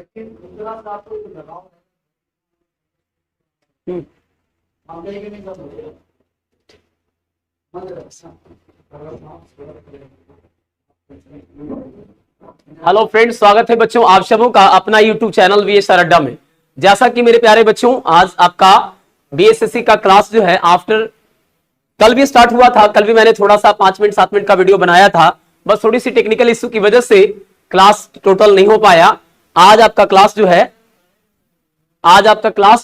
लेकिन दूसरा साथ तो लगाओ हम लेंगे नहीं कर सकते। हेलो फ्रेंड्स, स्वागत है बच्चों आप सबों का अपना यूट्यूब चैनल वीएस अड्डा में। जैसा कि मेरे प्यारे बच्चों, आज आपका बीएसएससी का क्लास जो है आफ्टर कल भी स्टार्ट हुआ था। कल भी मैंने थोड़ा सा 5 मिनट 7 मिनट का वीडियो बनाया था, बस थोड़ी सी टेक्निकल इश्यू की वजह से क्लास टोटल नहीं हो पाया। आज आपका क्लास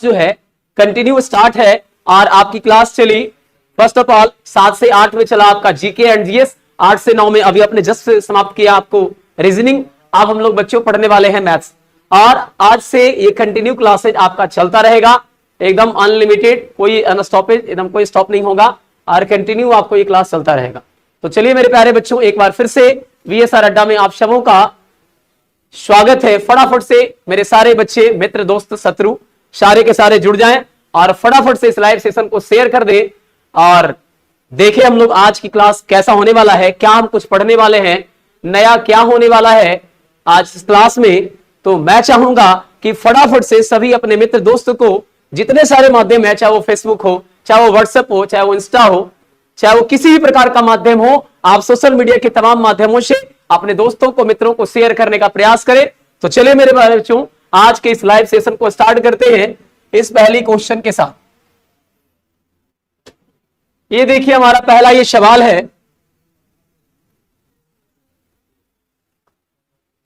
जो है कंटिन्यू स्टार्ट है और आपकी क्लास चली फर्स्ट ऑफ ऑल 7 से 8 में चला आपका जीके एंड जीएस, 8 से 9 में अभी अपने जस्ट समाप्त किया आपको रीजनिंग। अब हम लोग बच्चों पढ़ने वाले हैं मैथ्स, और आज से ये कंटिन्यू क्लासेज आपका चलता रहेगा एकदम अनलिमिटेड, कोई अनस्टॉपेज, एकदम कोई स्टॉप नहीं होगा और कंटिन्यू आपको ये क्लास चलता रहेगा। तो चलिए मेरे प्यारे बच्चों, एक बार फिर से वीएसआर अड्डा में आप सबों का स्वागत है। फटाफट से मेरे सारे बच्चे, मित्र, दोस्त, शत्रु सारे के सारे जुड़ जाएं और फटाफट से इस लाइव सेशन को शेयर कर दें और देखें हम लोग आज की क्लास कैसा होने वाला है, क्या हम कुछ पढ़ने वाले हैं, नया क्या होने वाला है आज इस क्लास में। तो मैं चाहूंगा कि फटाफट से सभी अपने मित्र दोस्त को जितने सारे माध्यम है, चाहे वो फेसबुक हो, चाहे वो व्हाट्सएप हो, चाहे वो इंस्टा हो, चाहे वो किसी भी प्रकार का माध्यम हो, आप सोशल मीडिया के तमाम माध्यमों से अपने दोस्तों को, मित्रों को शेयर करने का प्रयास करें। तो चलिए मेरे बच्चों, आज के इस लाइव सेशन को स्टार्ट करते हैं इस पहली क्वेश्चन के साथ। ये देखिए हमारा पहला ये सवाल है।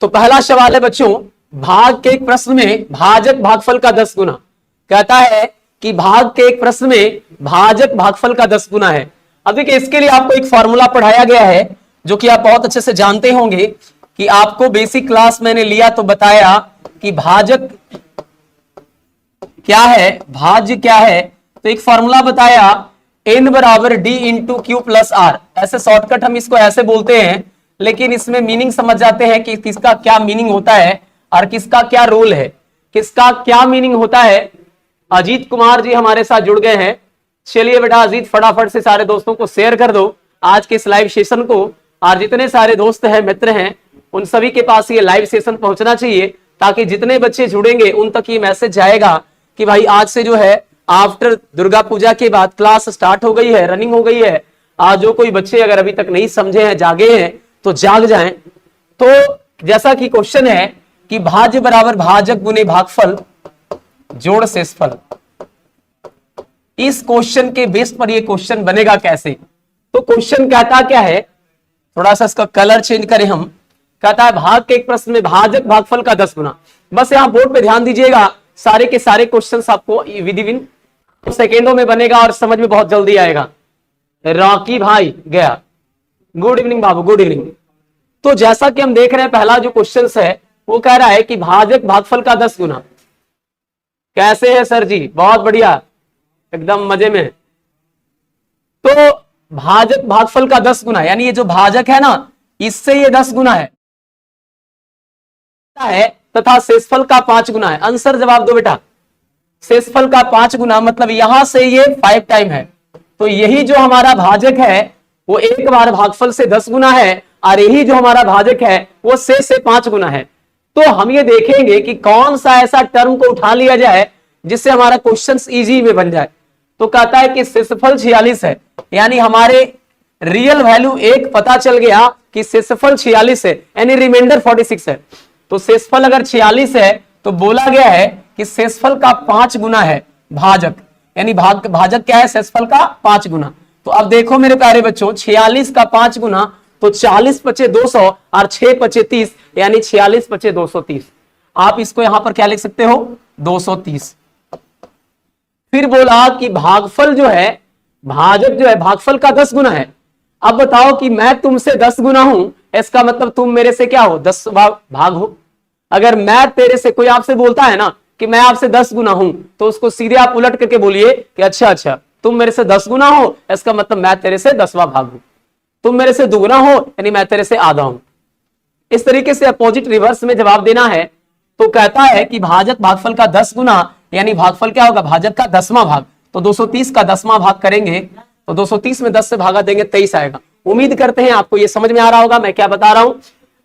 तो पहला सवाल है बच्चों, भाग के एक प्रश्न में भाजक भागफल का 10 गुना। कहता है कि भाग के एक प्रश्न में भाजक भागफल का 10 गुना है। अब देखिए, इसके लिए आपको एक फॉर्मूला पढ़ाया गया है जो कि आप बहुत अच्छे से जानते होंगे कि आपको बेसिक क्लास मैंने लिया तो बताया कि भाजक क्या है, भाज्य क्या है। तो एक फॉर्मूला बताया, n बराबर d into Q plus R. ऐसे शॉर्टकट हम इसको ऐसे बोलते हैं, लेकिन इसमें मीनिंग समझ जाते हैं कि किसका क्या मीनिंग होता है और किसका क्या रोल है, किसका क्या मीनिंग होता है। अजीत कुमार जी हमारे साथ जुड़ गए हैं। चलिए बेटा अजीत, फटाफट से सारे दोस्तों को शेयर कर दो आज के इस लाइव सेशन को, और जितने सारे दोस्त हैं, मित्र हैं, उन सभी के पास ये लाइव सेशन पहुंचना चाहिए ताकि जितने बच्चे जुड़ेंगे उन तक ये मैसेज जाएगा कि भाई आज से जो है आफ्टर दुर्गा पूजा के बाद क्लास स्टार्ट हो गई है, रनिंग हो गई है। आज जो कोई बच्चे अगर अभी तक नहीं समझे हैं, जागे हैं, तो जाग जाएं। तो जैसा कि क्वेश्चन है कि भाज्य बराबर भाजक गुने भागफल जोड़ शेषफल, इस क्वेश्चन के बेस पर ये क्वेश्चन बनेगा कैसे। तो क्वेश्चन कहता क्या है, थोड़ा सा इसका कलर चेंज करें हम। कहता है भाग के एक प्रश्न में भाजक भागफल का 10 गुना। बस यहां बोर्ड पे ध्यान दीजिएगा, सारे के सारे क्वेश्चंस आपको विदिन सेकेंडों में बनेगा और समझ में बहुत जल्दी आएगा। रॉकी भाई गया, गुड इवनिंग बाबू, गुड इवनिंग। तो जैसा कि हम देख रहे हैं, पहला जो क्वेश्चन है वो कह रहा है कि भाजक भागफल का 10 गुना। कैसे है सर जी? बहुत बढ़िया, एकदम मजे में। तो भाजक भागफल का 10 गुना, यानी ये जो भाजक है ना, इससे ये 10 गुना है तथा शेषफल का 5 गुना है। आंसर जवाब दो बेटा। शेषफल का 5 गुना मतलब यहां से ये 5 टाइम है। तो यही जो हमारा भाजक है वो एक बार भागफल से 10 गुना है, और यही जो हमारा भाजक है वो शेष से 5 गुना है। तो हम ये देखेंगे कि कौन सा ऐसा टर्म को उठा लिया जाए जिससे हमारा क्वेश्चन इजी में बन जाए। तो कहता है कि शेषफल 46 है, यानी हमारे रियल वैल्यू 1 पता चल गया कि शेषफल 46 है, यानी रिमाइंडर 46 है। तो शेषफल अगर 46 है तो बोला गया है कि शेषफल का 5 गुना है भाजक, यानी भाजक क्या है, शेषफल का 5 गुना। तो अब देखो मेरे प्यारे बच्चों, 46 का 5 गुना तो 40 पचे 200 और 6 पचे 30, यानी 46 पचे 230। आप इसको यहां पर क्या लिख सकते हो, 230। फिर बोला कि भागफल जो है, भाजक जो है भागफल का 10 गुना है। अब बताओ कि मैं तुमसे 10 गुना हूं, इसका मतलब तुम मेरे से क्या हो, 10वां भाग हो। अगर मैं तेरे से, कोई आपसे बोलता है ना कि मैं आपसे 10 गुना हूं, तो उसको सीधे आप उलट करके बोलिए कि अच्छा तुम मेरे से 10 गुना हो, इसका मतलब मैं तेरे से 10वां भाग हूं। तुम मेरे से दुगुना हो, यानी मैं तेरे से आधा हूं। इस तरीके से अपोजिट रिवर्स में जवाब देना है। तो कहता है कि भाजक भागफल का 10 गुना, यानी भागफल क्या होगा, भाजक का 10वां भाग। तो 230 का 10वां भाग करेंगे तो 230 में 10 से भागा देंगे 23 आएगा। उम्मीद करते हैं आपको ये समझ में आ रहा होगा मैं क्या बता रहा हूं।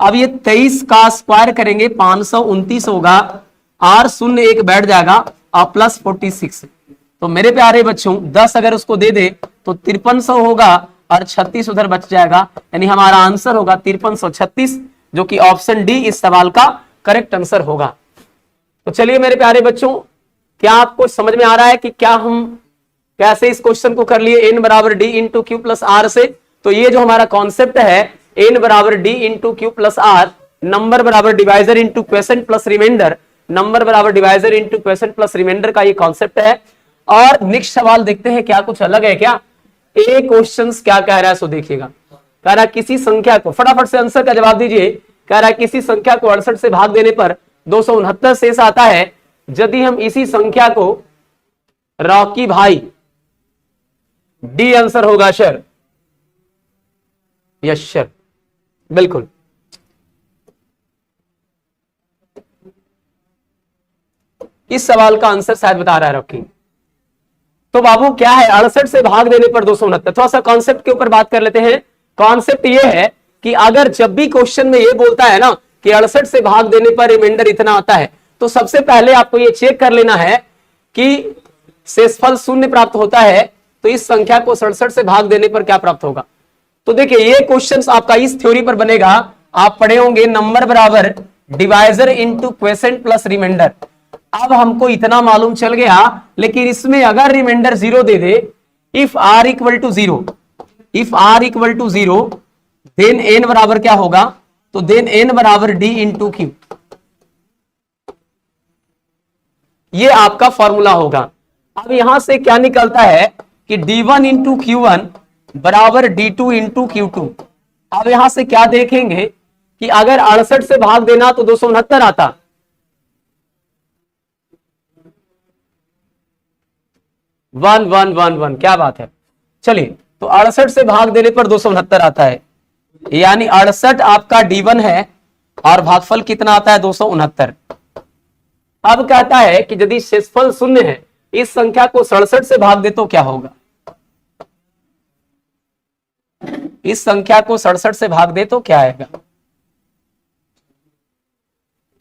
अब ये 23 का स्क्वायर करेंगे 529 होगा, और शून्य एक बैठ जाएगा और प्लस 46। तो मेरे प्यारे बच्चों 10 अगर उसको दे दे तो 5300 होगा और 36 उधर बच जाएगा, यानी हमारा आंसर होगा 5336, जो कि ऑप्शन डी इस सवाल का करेक्ट आंसर होगा। तो चलिए मेरे प्यारे बच्चों, क्या आपको समझ में आ रहा है कि क्या हम कैसे इस क्वेश्चन को कर लिए n बराबर D into Q plus R से। तो ये जो हमारा कॉन्सेप्ट है n बराबर D into Q plus R, number बराबर divisor into question plus reminder, number बराबर divisor into question plus reminder का ये कॉन्सेप्ट है। और नेक्स्ट सवाल देखते हैं क्या कुछ अलग है क्या। ए क्वेश्चन क्या कह रहा है सो देखिएगा। कह रहा है किसी संख्या को, फटाफट से आंसर का जवाब दीजिए। कह रहा है किसी संख्या को 68 से भाग देने पर 269 शेष आता है, यदि हम इसी संख्या को रॉकी भाई, डी आंसर होगा सर, यस सर, बिल्कुल। इस सवाल का आंसर शायद बता रहा है रॉकी। तो बाबू क्या है 68 से भाग देने पर 269। थोड़ा सा कॉन्सेप्ट के ऊपर बात कर लेते हैं। कॉन्सेप्ट ये है कि अगर जब भी क्वेश्चन में ये बोलता है ना कि 68 से भाग देने पर रिमाइंडर इतना आता है, तो सबसे पहले आपको ये चेक कर लेना है कि शेषफल शून्य प्राप्त होता है, तो इस संख्या को 67 से भाग देने पर क्या प्राप्त होगा। तो देखिए ये क्वेश्चन आपका इस थ्योरी पर बनेगा। आप पढ़े होंगे नंबर बराबर divisor into question plus remainder. अब हमको इतना मालूम चल गया, लेकिन इसमें अगर रिमाइंडर 0 दे दे, if R equal to 0, if R equal to 0, then N बराबर क्या होगा, तो देन एन बराबर डी इंटू क्यू, ये आपका फॉर्मूला होगा। अब यहां से क्या निकलता है कि d1 इंटू Q1 बराबर d2 इंटू Q2। अब यहां से क्या देखेंगे कि अगर 68 से भाग देना तो 269 आता, वन वन वन वन, क्या बात है। चलिए तो 68 से भाग देने पर 269 आता है, यानी 68 आपका d1 है और भागफल कितना आता है 269। अब कहता है कि यदि शेषफल शून्य है, इस संख्या को 67 से भाग दे तो क्या होगा। इस संख्या को 67 से भाग दे तो क्या आएगा।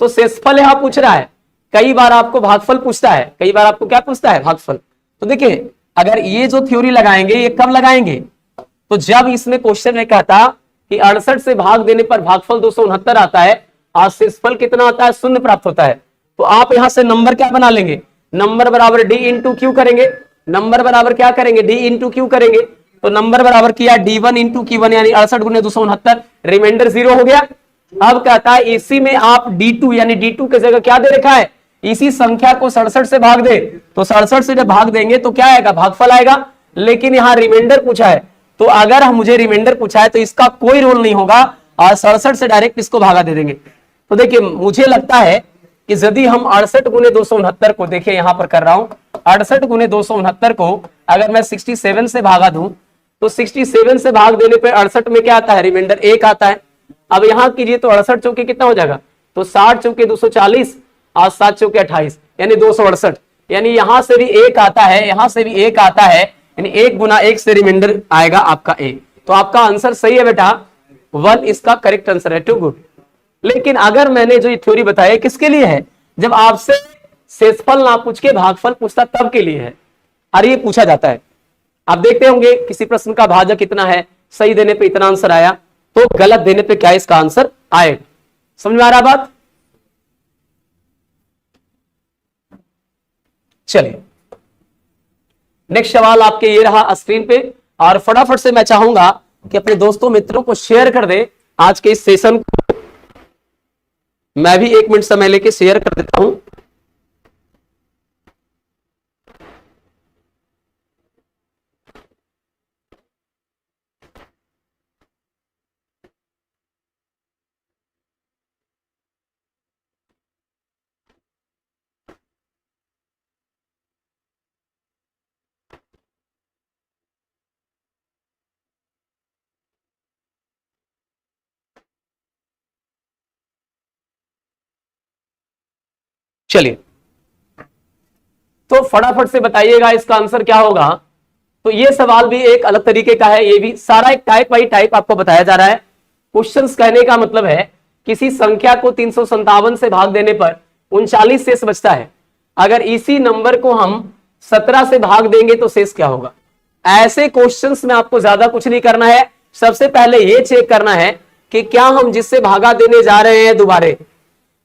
तो शेषफल यहां पूछ रहा है, कई बार आपको भागफल पूछता है, कई बार आपको क्या पूछता है, भागफल। तो देखिए अगर ये जो थ्योरी लगाएंगे, ये कब लगाएंगे, तो जब इसमें क्वेश्चन में कहता कि 68 से भाग देने पर भागफल 269 आता है और शेषफल कितना आता है, शून्य प्राप्त होता है। तो आप यहां से नंबर क्या बना लेंगे, नंबर बराबर डी इंटू क्यू करेंगे, नंबर बराबर क्या करेंगे, डी इंटू क्यू करेंगे। तो नंबर बराबर किया d1 इंटू Q1, यानी 68 गुने 269, रिमाइंडर 0 हो गया। अब कहता है इसी में आप d2, यानी d2 की जगह क्या दे रखा है, इसी संख्या को 67 से भाग दे, तो 67 से जब भाग देंगे तो क्या आएगा, भागफल आएगा। लेकिन यहाँ रिमाइंडर पूछा है, तो अगर हम मुझे रिमाइंडर पूछा है तो इसका कोई रोल नहीं होगा और 67 से डायरेक्ट इसको भागा दे देंगे। तो देखिए मुझे लगता है कि यदि हम 68 गुने 269 को, देखिए यहां पर कर रहा हूं, 68 गुने 269 को अगर मैं 67 से भागा दूं, तो 67 से भाग देने पे 68 में क्या आता है, रिमाइंडर 1 आता है। अब यहां कीजिए तो 68 चौके कितना हो जाएगा, तो 60 चौके 240 और 7 चौके 28, यानी 268, यानी यहां से भी 1 आता है, यहां से भी 1 आता है, यानी 1 गुना 1 से रिमाइंडर आएगा आपका 1। तो आपका आंसर सही है बेटा, 1 इसका करेक्ट आंसर है, टू गुड। लेकिन अगर मैंने जो ये थ्योरी बताया किसके लिए है, जब आपसे शेषफल ना पूछ के भागफल पूछता तब के लिए है, और ये पूछा जाता है। आप देखते होंगे किसी प्रश्न का भाजक कितना है, सही देने पे इतना आंसर आया, तो गलत देने पे क्या इसका आंसर आएगा। समझ में आ रहा बात। चलिए नेक्स्ट सवाल आपके ये रहा स्क्रीन पे, और फटाफट से मैं चाहूंगा कि अपने दोस्तों मित्रों को शेयर कर दे आज के इस सेशन को। मैं भी 1 मिनट समय लेके शेयर कर देता हूं। चलिए तो फटाफट से बताइएगा इसका आंसर क्या होगा। तो ये सवाल भी एक अलग तरीके का है, ये भी सारा एक टाइप बाई टाइप आपको बताया जा रहा है। क्वेश्चंस कहने का मतलब है किसी संख्या को 357 से भाग देने पर 39 शेष बचता है, अगर इसी नंबर को हम 17 से भाग देंगे तो शेष क्या होगा। ऐसे क्वेश्चंस में आपको ज्यादा कुछ नहीं करना है, सबसे पहले ये चेक करना है कि क्या हम जिससे भागा देने जा रहे हैं दोबारे,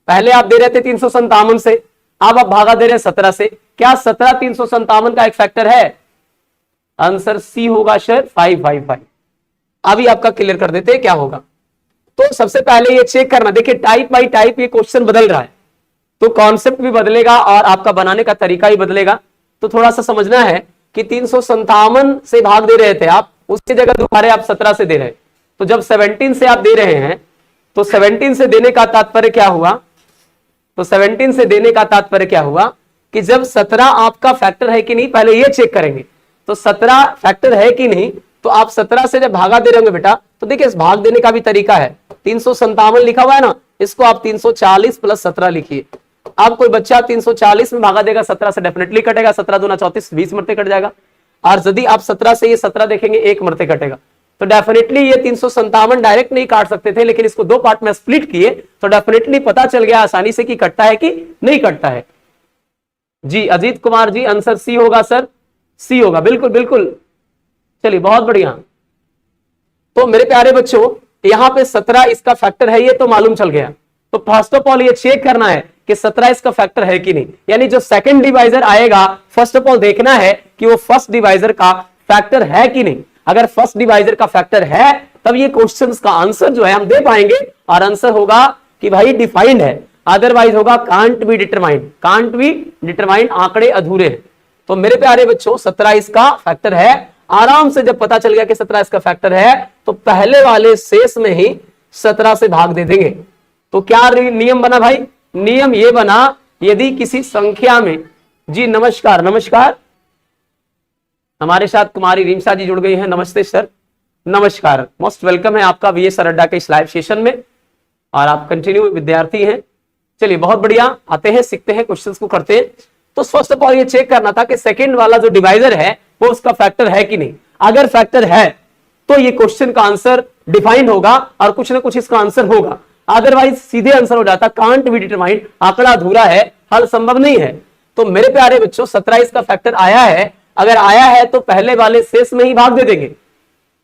पहले आप दे रहे थे 357 से, अब आप भागा दे रहे हैं 17 से, क्या 17 357 का एक फैक्टर है। आंसर सी होगा सर 555। अभी आपका क्लियर कर देते हैं क्या होगा। तो सबसे पहले ये चेक करना, देखिए टाइप बाय टाइप ये क्वेश्चन बदल रहा है, तो कॉन्सेप्ट भी बदलेगा और आपका बनाने का तरीका ही बदलेगा। तो थोड़ा सा समझना है कि 357 से भाग दे रहे थे आप, उसकी जगह दोबारा आप 17 से दे रहे, तो जब 17 से आप दे रहे हैं तो 17 से देने का तात्पर्य क्या हुआ, तो 17 से देने का तात्पर्य क्या हुआ कि जब 17 आपका फैक्टर है कि नहीं, पहले ये चेक करेंगे। तो 17 फैक्टर है कि नहीं, तो आप 17 से जब भागा दे रहे होंगे बेटा, तो देखिए इस भाग देने का भी तरीका है। 357 लिखा हुआ है ना, इसको आप 340 प्लस 17 लिखिए। अब कोई बच्चा 340 में भागा देगा 17 से, डेफिनेटली कटेगा, 17 दूना 34, 20 मरते कट जाएगा। और यदि आप 17 से ये 17 देखेंगे, एक मरते कटेगा, तो डेफिनेटली ये 357 डायरेक्ट नहीं काट सकते थे, लेकिन इसको दो पार्ट में स्प्लिट किए तो डेफिनेटली पता चल गया आसानी से कि कटता है कि नहीं कटता है। जी अजीत कुमार जी, आंसर सी होगा सर, सी होगा, बिल्कुल बिल्कुल। चलिए बहुत बढ़िया। तो मेरे प्यारे बच्चों, यहां पे 17 इसका फैक्टर है, ये तो मालूम चल गया। तो फर्स्ट ऑफ ऑल ये चेक करना है कि 17 इसका फैक्टर है कि नहीं, यानी जो सेकंड डिवाइजर आएगा फर्स्ट ऑफ ऑल देखना है कि वो फर्स्ट डिवाइजर का फैक्टर है कि नहीं। अगर फर्स्ट डिवाइजर का फैक्टर है तब ये क्वेश्चंस का आंसर जो है हम दे पाएंगे, और आंसर होगा कि भाई डिफाइंड है, अदरवाइज होगा can't be determined, can't be determined, आंकड़े अधूरे हैं। तो मेरे प्यारे बच्चों 17 इसका फैक्टर है। आराम से जब पता चल गया कि 17 इसका फैक्टर है तो पहले वाले शेष में ही 17 से भाग दे देंगे। तो क्या नियम बना भाई, नियम ये बना, यदि किसी संख्या में, जी नमस्कार नमस्कार, हमारे साथ कुमारी रिमसा जी जुड़ गई हैं, नमस्ते सर, नमस्कार, मोस्ट वेलकम है आपका वी एस सर अड्डा के इस लाइव सेशन में, और आप कंटिन्यू विद्यार्थी हैं। चलिए बहुत बढ़िया, आते हैं सीखते हैं, क्वेश्चंस को करते हैं। तो फर्स्ट ऑफ ऑल ये चेक करना था कि सेकंड वाला जो डिवाइजर है वो उसका फैक्टर है कि नहीं। अगर फैक्टर है तो ये क्वेश्चन का आंसर डिफाइंड होगा और कुछ ना कुछ इसका आंसर होगा, अदरवाइज सीधे आंसर हो जाता कांट बी डिटरमाइंड, आंकड़ा अधूरा है, हल संभव नहीं है। तो मेरे प्यारे बच्चों 17 इसका फैक्टर आया है, अगर आया है तो पहले वाले शेष में ही भाग दे देंगे,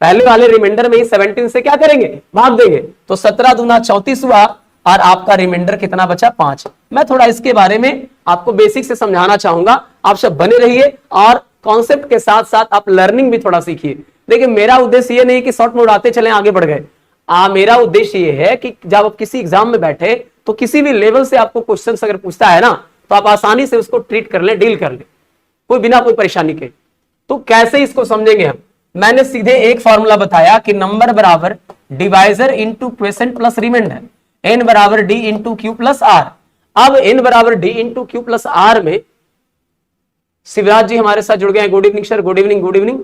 पहले वाले रिमाइंडर में ही 17 से क्या करेंगे, भाग देंगे। तो 17 दूना 34 हुआ और आपका रिमाइंडर कितना बचा, 5। मैं थोड़ा इसके बारे में आपको बेसिक से समझाना चाहूंगा, आप सब बने रहिए और कॉन्सेप्ट के साथ साथ आप लर्निंग भी थोड़ा सीखिए। देखिए मेरा उद्देश्य ये नहीं कि शॉर्ट में उड़ाते चले आगे बढ़ गए, मेरा उद्देश्य ये है कि जब आप किसी एग्जाम में बैठे तो किसी भी लेवल से आपको क्वेश्चन अगर पूछता है ना, तो आप आसानी से उसको ट्रीट कर ले, डील कर ले, कोई बिना कोई परेशानी के। तो कैसे इसको समझेंगे हम, मैंने सीधे एक फॉर्मूला बताया कि नंबर बराबर divisor into question plus remainder, n बराबर d into Q plus R. अब n बराबर d into Q plus R में शिवराज जी हमारे साथ जुड़ गए हैं, good evening sir, good evening good evening.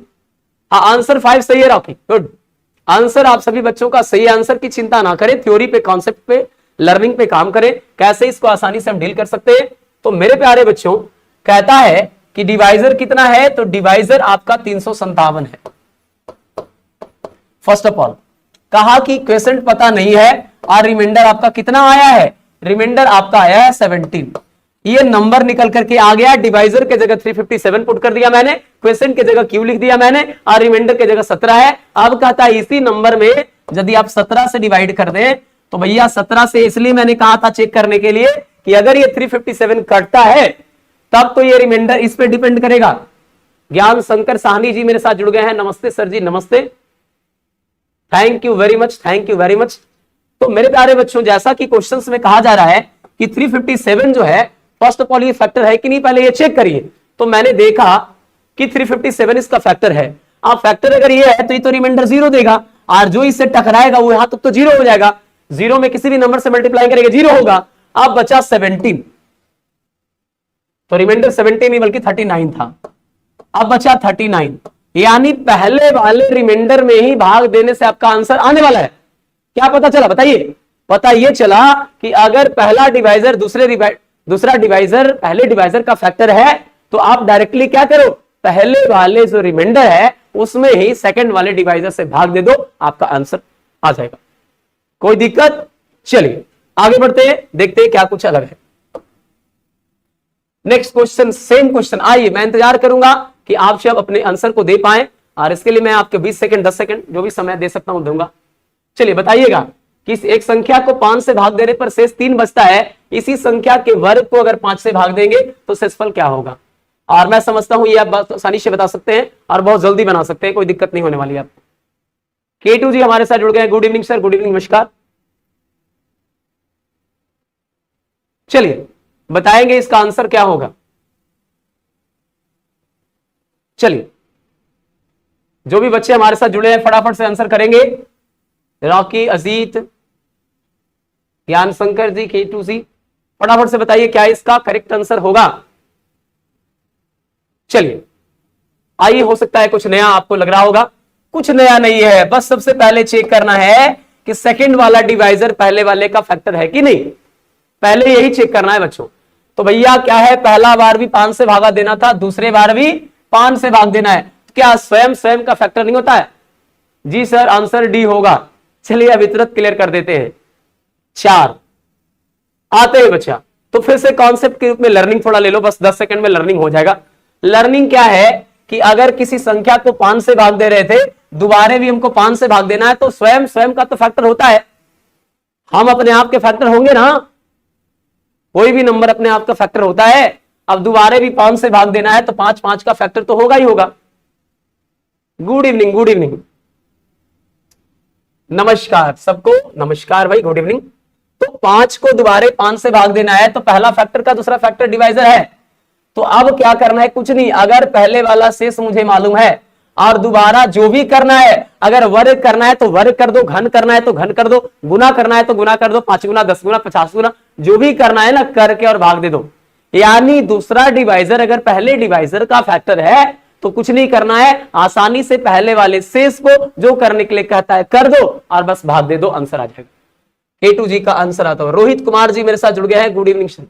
हाँ आंसर 5 सही है रॉकी, गुड आंसर, आप सभी बच्चों का सही आंसर की चिंता ना करें, थ्योरी पे, कॉन्सेप्ट पे, लर्निंग पे काम करें, कैसे इसको आसानी से हम डील कर सकते हैं। तो मेरे प्यारे बच्चों कहता है कि डिवाइजर कितना है, तो डिवाइजर आपका 357 है। फर्स्ट ऑफ ऑल कहा कि क्वेश्चन पता नहीं है और रिमाइंडर आपका कितना आया है, रिमाइंडर आपका आया है 17। ये नंबर निकल करके आ गया, डिवाइजर के जगह 357 पुट कर दिया मैंने, क्वेश्चन के जगह क्यू लिख दिया मैंने, और रिमाइंडर के जगह 17 है। अब कहता है इसी नंबर में यदि आप 17 से डिवाइड कर दें, तो भैया 17 से इसलिए मैंने कहा था चेक करने के लिए कि अगर ये 357 कटता है तब तो ये रिमाइंडर इस पे डिपेंड करेगा। ज्ञान शंकर साहनी जी मेरे साथ जुड़ गए हैं, नमस्ते सर जी, नमस्ते, thank you very much, thank you very much. तो मेरे प्यारे बच्चों जैसा कि क्वेश्चंस में कहा जा रहा है कि 357 जो है फर्स्ट ऑफ ऑल ये फैक्टर है कि नहीं, पहले ये चेक करिए। तो मैंने देखा कि 357 इसका फैक्टर है। आप फैक्टर अगर ये है तो ये तो रिमाइंडर 0 देगा, और जो इससे टकराएगा वो यहां तक तो 0 हो जाएगा, 0 में किसी भी नंबर से मल्टीप्लाई करेंगे 0 होगा। अब बचा 17, तो रिमाइंडर 17 नहीं बल्कि 39 था, अब बचा 39, यानी पहले वाले रिमाइंडर में ही भाग देने से आपका आंसर आने वाला है। क्या पता चला बताइए, पता ये चला कि अगर पहला डिवाइजर दूसरा डिवाइजर पहले डिवाइजर का फैक्टर है तो आप डायरेक्टली क्या करो, पहले वाले जो रिमाइंडर है उसमें ही सेकंड वाले डिवाइजर से भाग दे दो, आपका आंसर आ जाएगा। कोई दिक्कत, चलिए आगे बढ़ते हैं, देखते हैं क्या कुछ अलग है। Next question, same question. आइए मैं इंतजार करूंगा कि आप सब अपने आंसर को दे पाएं, और इसके लिए मैं आपके 20 सेकंड 10 सेकंड जो भी समय दे सकता हूं दूंगा। चलिए बताइएगा कि एक संख्या को 5 से भाग देने पर शेष 3 बचता है, इसी संख्या के वर्ग को अगर 5 से भाग देंगे तो शेषफल क्या होगा। और मैं समझता हूं ये आप बहुत आसानी से बता सकते हैं और बहुत जल्दी बना सकते हैं, कोई दिक्कत नहीं होने वाली है आपको। केटू जी हमारे साथ जुड़ गए, good evening sir, good evening, नमस्कार। चलिए बताएंगे इसका आंसर क्या होगा। चलिए जो भी बच्चे हमारे साथ जुड़े हैं फटाफट से आंसर करेंगे। रॉकी, अजीत, ज्ञान शंकर जी, केटू जी, फटाफट से बताइए क्या इसका करेक्ट आंसर होगा। चलिए आइए, हो सकता है कुछ नया आपको लग रहा होगा, कुछ नया नहीं है, बस सबसे पहले चेक करना है कि सेकंड वाला डिवाइजर पहले वाले का फैक्टर है कि नहीं, पहले यही चेक करना है बच्चों। तो भैया क्या है, पहला बार भी 5 से भागा देना था, दूसरे बार भी 5 से भाग देना है, क्या स्वयं स्वयं का फैक्टर नहीं होता है? जी सर, आंसर डी होगा। चलिए अभी तुरंत क्लियर कर देते हैं। 4 आते हैं बच्चा, तो फिर से कॉन्सेप्ट के रूप में लर्निंग थोड़ा ले लो, बस 10 सेकंड में लर्निंग हो जाएगा। लर्निंग क्या है कि अगर किसी संख्या को 5 से भाग दे रहे थे, दोबारा भी हमको 5 से भाग देना है, तो स्वयं स्वयं का तो फैक्टर होता है, हम अपने आप के फैक्टर होंगे ना, कोई भी नंबर अपने आप का फैक्टर होता है। अब दोबारा भी 5 से भाग देना है तो 5 5 का फैक्टर तो होगा ही होगा। गुड इवनिंग, गुड इवनिंग, नमस्कार सबको, नमस्कार भाई, गुड इवनिंग। तो 5 को दोबारा 5 से भाग देना है तो पहला फैक्टर का दूसरा फैक्टर डिवाइजर है। तो अब क्या करना है, कुछ नहीं, अगर पहले वाला शेष मुझे मालूम है और दोबारा जो भी करना है, अगर वर्ग करना है तो वर्ग कर दो, घन करना है तो घन कर दो, गुना करना है तो गुना कर दो, 5 गुना 10 गुना 50 गुना जो भी करना है ना, करके और भाग दे दो। यानी दूसरा डिवाइजर अगर पहले डिवाइजर का फैक्टर है तो कुछ नहीं करना है, आसानी से पहले वाले शेष को जो करने के लिए कहता है कर दो और बस भाग दे दो, आंसर आ जाएगा। केटू जी का आंसर आता है। रोहित कुमार जी मेरे साथ जुड़ गया है, good evening,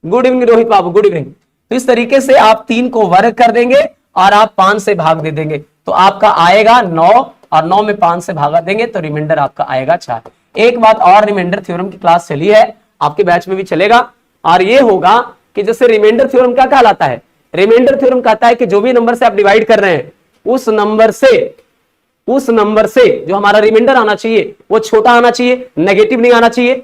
good evening Rohit बाबू, गुड इवनिंग। तो इस तरीके से आप 3 को वर्ग कर देंगे और आप 5 से भाग दे देंगे, तो आपका आएगा 9, और 9 में 5 से भागा देंगे तो रिमाइंडर आपका आएगा 4। एक बात और, रिमाइंडर थ्योरम की क्लास चली है, आपके बैच में भी चलेगा, और ये होगा कि जैसे रिमाइंडर थ्योरम क्या कहलाता है, रिमाइंडर थ्योरम कहता है कि जो भी नंबर से आप डिवाइड कर रहे हैं उस नंबर से जो हमारा रिमाइंडर आना चाहिए वो छोटा आना चाहिए, नेगेटिव नहीं आना चाहिए,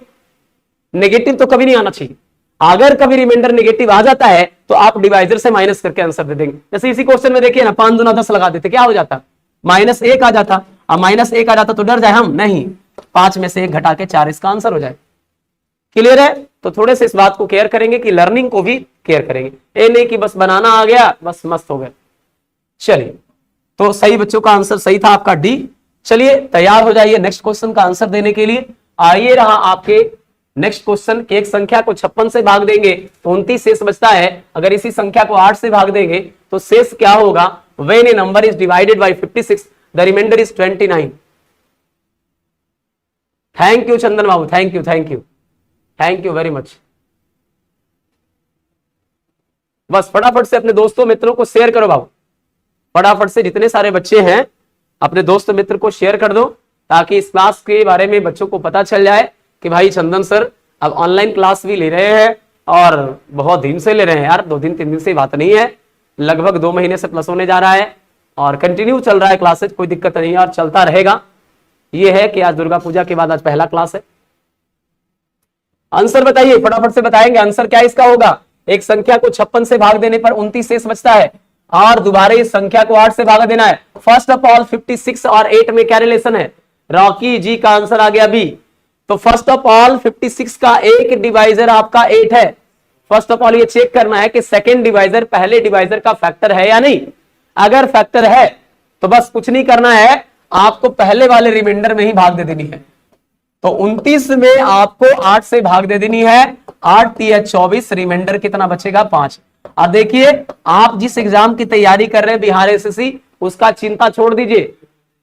नेगेटिव तो कभी नहीं आना चाहिए। अगर कभी रिमाइंडर नेगेटिव आ जाता है तो आप डिवाइजर से माइनस करके आंसर दे देंगे। जैसे इसी क्वेश्चन में देखिए ना, 5 दूना 10 लगा देते, क्या हो जाता, -1 आ जाता। अब -1 आ जाता तो डर जाए हम, नहीं, 5 में से 1 घटा के 4 इसका आंसर हो जाए। क्लियर है? तो थोड़े से इस बात को केयर करेंगे कि लर्निंग को भी केयर करेंगे, ये नहीं कि बस बनाना आ गया बस मस्त हो गए। चलिए, तो सही बच्चों का आंसर सही था आपका डी। चलिए तैयार हो जाइए नेक्स्ट क्वेश्चन का आंसर देने के लिए। आइए रहा आपके नेक्स्ट क्वेश्चन कि एक संख्या को 56 से भाग देंगे तो 29 शेष बचता है, अगर इसी संख्या को 8 से भाग देंगे तो शेष क्या होगा। When a number is divided by 56 the remainder is 29। Thank you Chandan बाबू, thank you, thank you, thank you very much. बस फटाफट से अपने दोस्तों मित्रों को शेयर करो बाबू, फटाफट से जितने सारे बच्चे हैं अपने दोस्त मित्र को शेयर कर दो, ताकि इस क्लास के बारे में बच्चों को पता चल जाए कि भाई चंदन सर अब ऑनलाइन क्लास भी ले रहे हैं, और बहुत दिन से ले रहे हैं यार, 2 दिन 3 दिन से बात नहीं है, लगभग 2 महीने से प्लस होने जा रहा है और कंटिन्यू चल रहा है क्लासेज, कोई दिक्कत नहीं है और चलता रहेगा। ये है कि आज दुर्गा पूजा के बाद आज पहला क्लास है। आंसर बताइए, फटाफट से बताएंगे आंसर क्या इसका होगा। एक संख्या को 56 से भाग देने पर 29 शेष बचता है, और दोबारा इस संख्या को 8 से भागा देना है। फर्स्ट ऑफ ऑल 56 और 8 में क्या रिलेशन है, रॉकी जी का आंसर आ गया बी। तो फर्स्ट ऑफ ऑल 56 का एक डिवाइजर आपका 8 है। फर्स्ट ऑफ ऑल ये चेक करना है कि सेकेंड डिवाइजर पहले डिवाइजर का फैक्टर है या नहीं। अगर फैक्टर है तो बस कुछ नहीं करना है, आपको पहले वाले रिमाइंडर में ही भाग दे देनी है। तो 29 में आपको 8 से भाग दे देनी है, 8 या 24, रिमाइंडर कितना बचेगा 5। अब देखिए आप जिस एग्जाम की तैयारी कर रहे हैं बिहार एसएससी, उसका चिंता छोड़ दीजिए,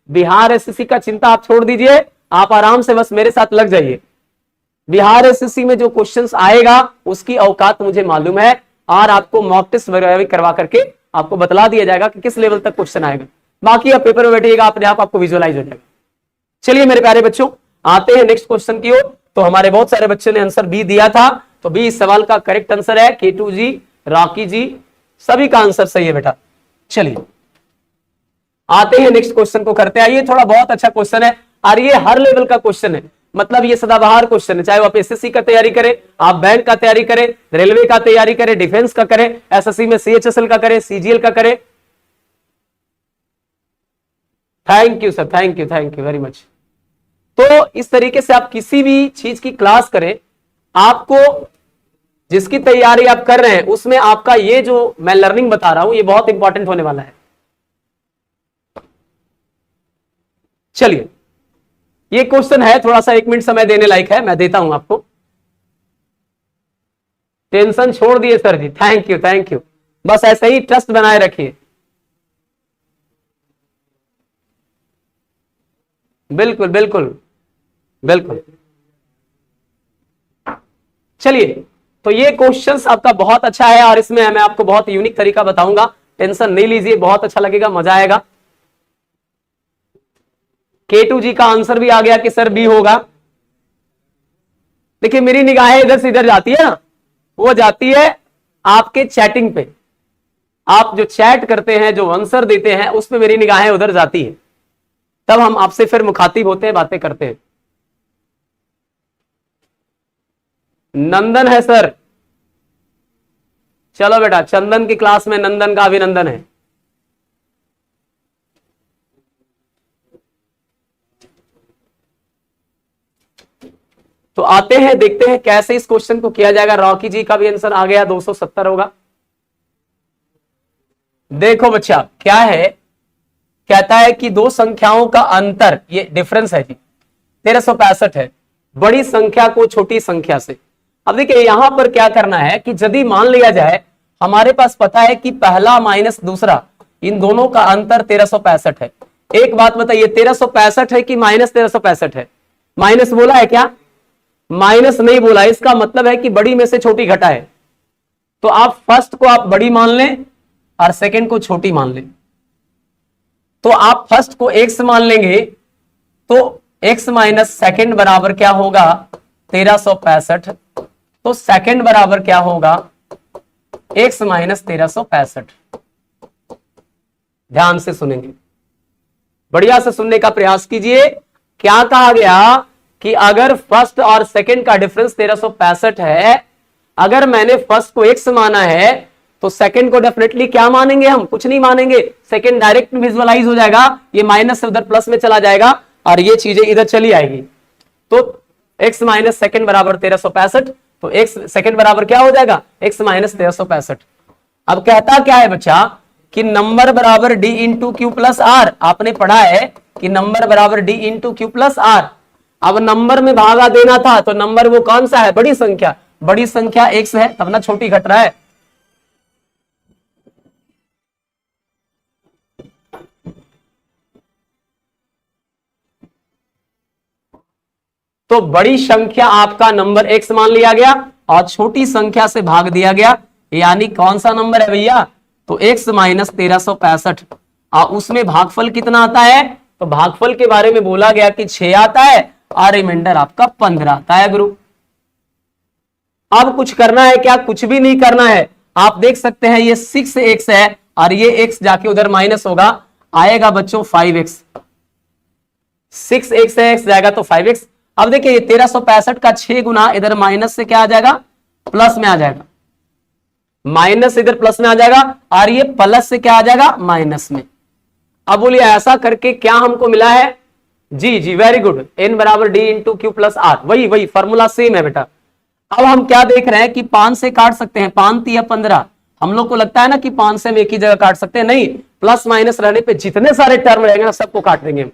बिहार एसएससी का चिंता आप छोड़ दीजिए, आप आराम से बस मेरे साथ लग जाइए। बिहार एसएससी में जो क्वेश्चंस आएगा उसकी औकात मुझे मालूम है, और आपको मॉक टेस्ट वगैरह भी करवा करके आपको बतला दिया जाएगा कि किस लेवल तक क्वेश्चन आएगा। बाकी आप पेपर में बैठिएगा, अपने आप आपको विजुअलाइज हो जाएगा। चलिए मेरे प्यारे बच्चों, आते हैं नेक्स्ट क्वेश्चन की ओर। तो हमारे बहुत सारे बच्चों ने आंसर बी दिया था, तो बी इस सवाल का करेक्ट आंसर है। केटू जी, राकी जी, सभी का आंसर सही है बेटा। चलिए आते हैं नेक्स्ट क्वेश्चन को करते हैं। ये थोड़ा बहुत अच्छा क्वेश्चन है और ये हर लेवल का क्वेश्चन है, मतलब ये सदाबहार क्वेश्चन है, चाहे आप एसएससी का तैयारी करें, आप बैंक का तैयारी करें, रेलवे का तैयारी करें, डिफेंस का करें, एसएससी में सीएचएसएल का करें, सीजीएल का करें। Thank you sir, thank you very much. तो इस तरीके से आप किसी भी चीज की क्लास करें, आपको जिसकी तैयारी आप कर रहे हैं उसमें आपका ये जो मैं लर्निंग बता रहा हूं ये बहुत इंपॉर्टेंट होने वाला है। चलिए ये क्वेश्चन है, थोड़ा सा 1 मिनट समय देने लायक है, मैं देता हूं आपको। टेंशन छोड़ दिए सर जी, थैंक यू, बस ऐसे ही ट्रस्ट बनाए रखिए। बिल्कुल बिल्कुल बिल्कुल। चलिए तो ये क्वेश्चंस आपका बहुत अच्छा है और इसमें मैं आपको बहुत यूनिक तरीका बताऊंगा, टेंशन नहीं लीजिए, बहुत अच्छा लगेगा, मजा आएगा। केटू जी का आंसर भी आ गया कि सर बी होगा। देखिए मेरी निगाहें इधर से इधर जाती है ना, वो जाती है आपके चैटिंग पे, आप जो चैट करते हैं, जो आंसर देते हैं, उसमें मेरी निगाहें उधर जाती है, तब हम आपसे फिर मुखातिब होते हैं, बातें करते हैं। नंदन है सर, चलो बेटा, चंदन की क्लास में नंदन का अभिनंदन है। तो आते हैं, देखते हैं कैसे इस क्वेश्चन को किया जाएगा। रॉकी जी का भी आंसर आ गया, 270 होगा। देखो बच्चा क्या है, कहता है कि दो संख्याओं का अंतर, ये डिफरेंस है जी, 1365 है, बड़ी संख्या को छोटी संख्या से। अब देखिए यहां पर क्या करना है कि यदि मान लिया जाए हमारे पास पता है कि पहला माइनस दूसरा, इन दोनों का अंतर 1365 है। एक बात बताइए, 1365 है कि माइनस 1365 है? माइनस बोला है क्या? माइनस नहीं बोला, इसका मतलब है कि बड़ी में से छोटी घटा है। तो आप फर्स्ट को आप बड़ी मान लें और सेकंड को छोटी मान लें। तो आप फर्स्ट को x मान लेंगे तो x माइनस सेकेंड बराबर क्या होगा? 1365। तो सेकेंड बराबर क्या होगा? x minus 1365। ध्यान से सुनेंगे, बढ़िया से सुनने का प्रयास कीजिए। क्या कहा गया कि अगर फर्स्ट और सेकंड का डिफरेंस 1365 है, अगर मैंने फर्स्ट को x माना है तो सेकंड को डेफिनेटली क्या मानेंगे? हम कुछ नहीं मानेंगे, सेकंड डायरेक्ट विजुअलाइज हो जाएगा, ये माइनस से उधर प्लस में चला जाएगा और ये चीजें इधर चली आएगी। तो x माइनस सेकंड बराबर 1365, तो x सेकंड बराबर क्या हो जाएगा? x minus 1365। अब कहता क्या है बच्चा कि नंबर बराबर d into Q plus R. आपने पढ़ा है कि नंबर बराबर d into Q plus R. अब नंबर में भागा देना था तो नंबर वो कौन सा है? बड़ी संख्या, बड़ी संख्या x है, तब ना छोटी घट रहा है। तो बड़ी संख्या आपका नंबर x मान लिया गया और छोटी संख्या से भाग दिया गया, यानी कौन सा नंबर है भैया? तो x माइनस 1365। और उसमें भागफल कितना आता है? तो भागफल के बारे में बोला गया कि 6 आता है और रिमाइंडर आपका 15 आता है गुरु। अब कुछ करना है क्या? कुछ भी नहीं करना है। आप देख सकते हैं ये 6x है और ये x जाके उधर माइनस होगा, आएगा बच्चों 5x। 6x है, x जाएगा तो 5x। अब देखिए ये 1365 का 6 गुना इधर माइनस से क्या आ जाएगा? प्लस में आ जाएगा, माइनस इधर प्लस में आ जाएगा और ये प्लस से क्या आ जाएगा? माइनस में। अब बोलिए ऐसा करके क्या हमको मिला है? जी जी वेरी गुड, n बराबर D into Q plus R, वही फॉर्मूला सेम है बेटा। अब हम क्या देख रहे हैं कि 5 से काट सकते हैं, 5 या 15। हम लोग को लगता है ना कि 5 से हम एक ही जगह काट सकते हैं, नहीं, प्लस माइनस रहने पे जितने सारे टर्म रहेंगे ना सबको काट देंगे।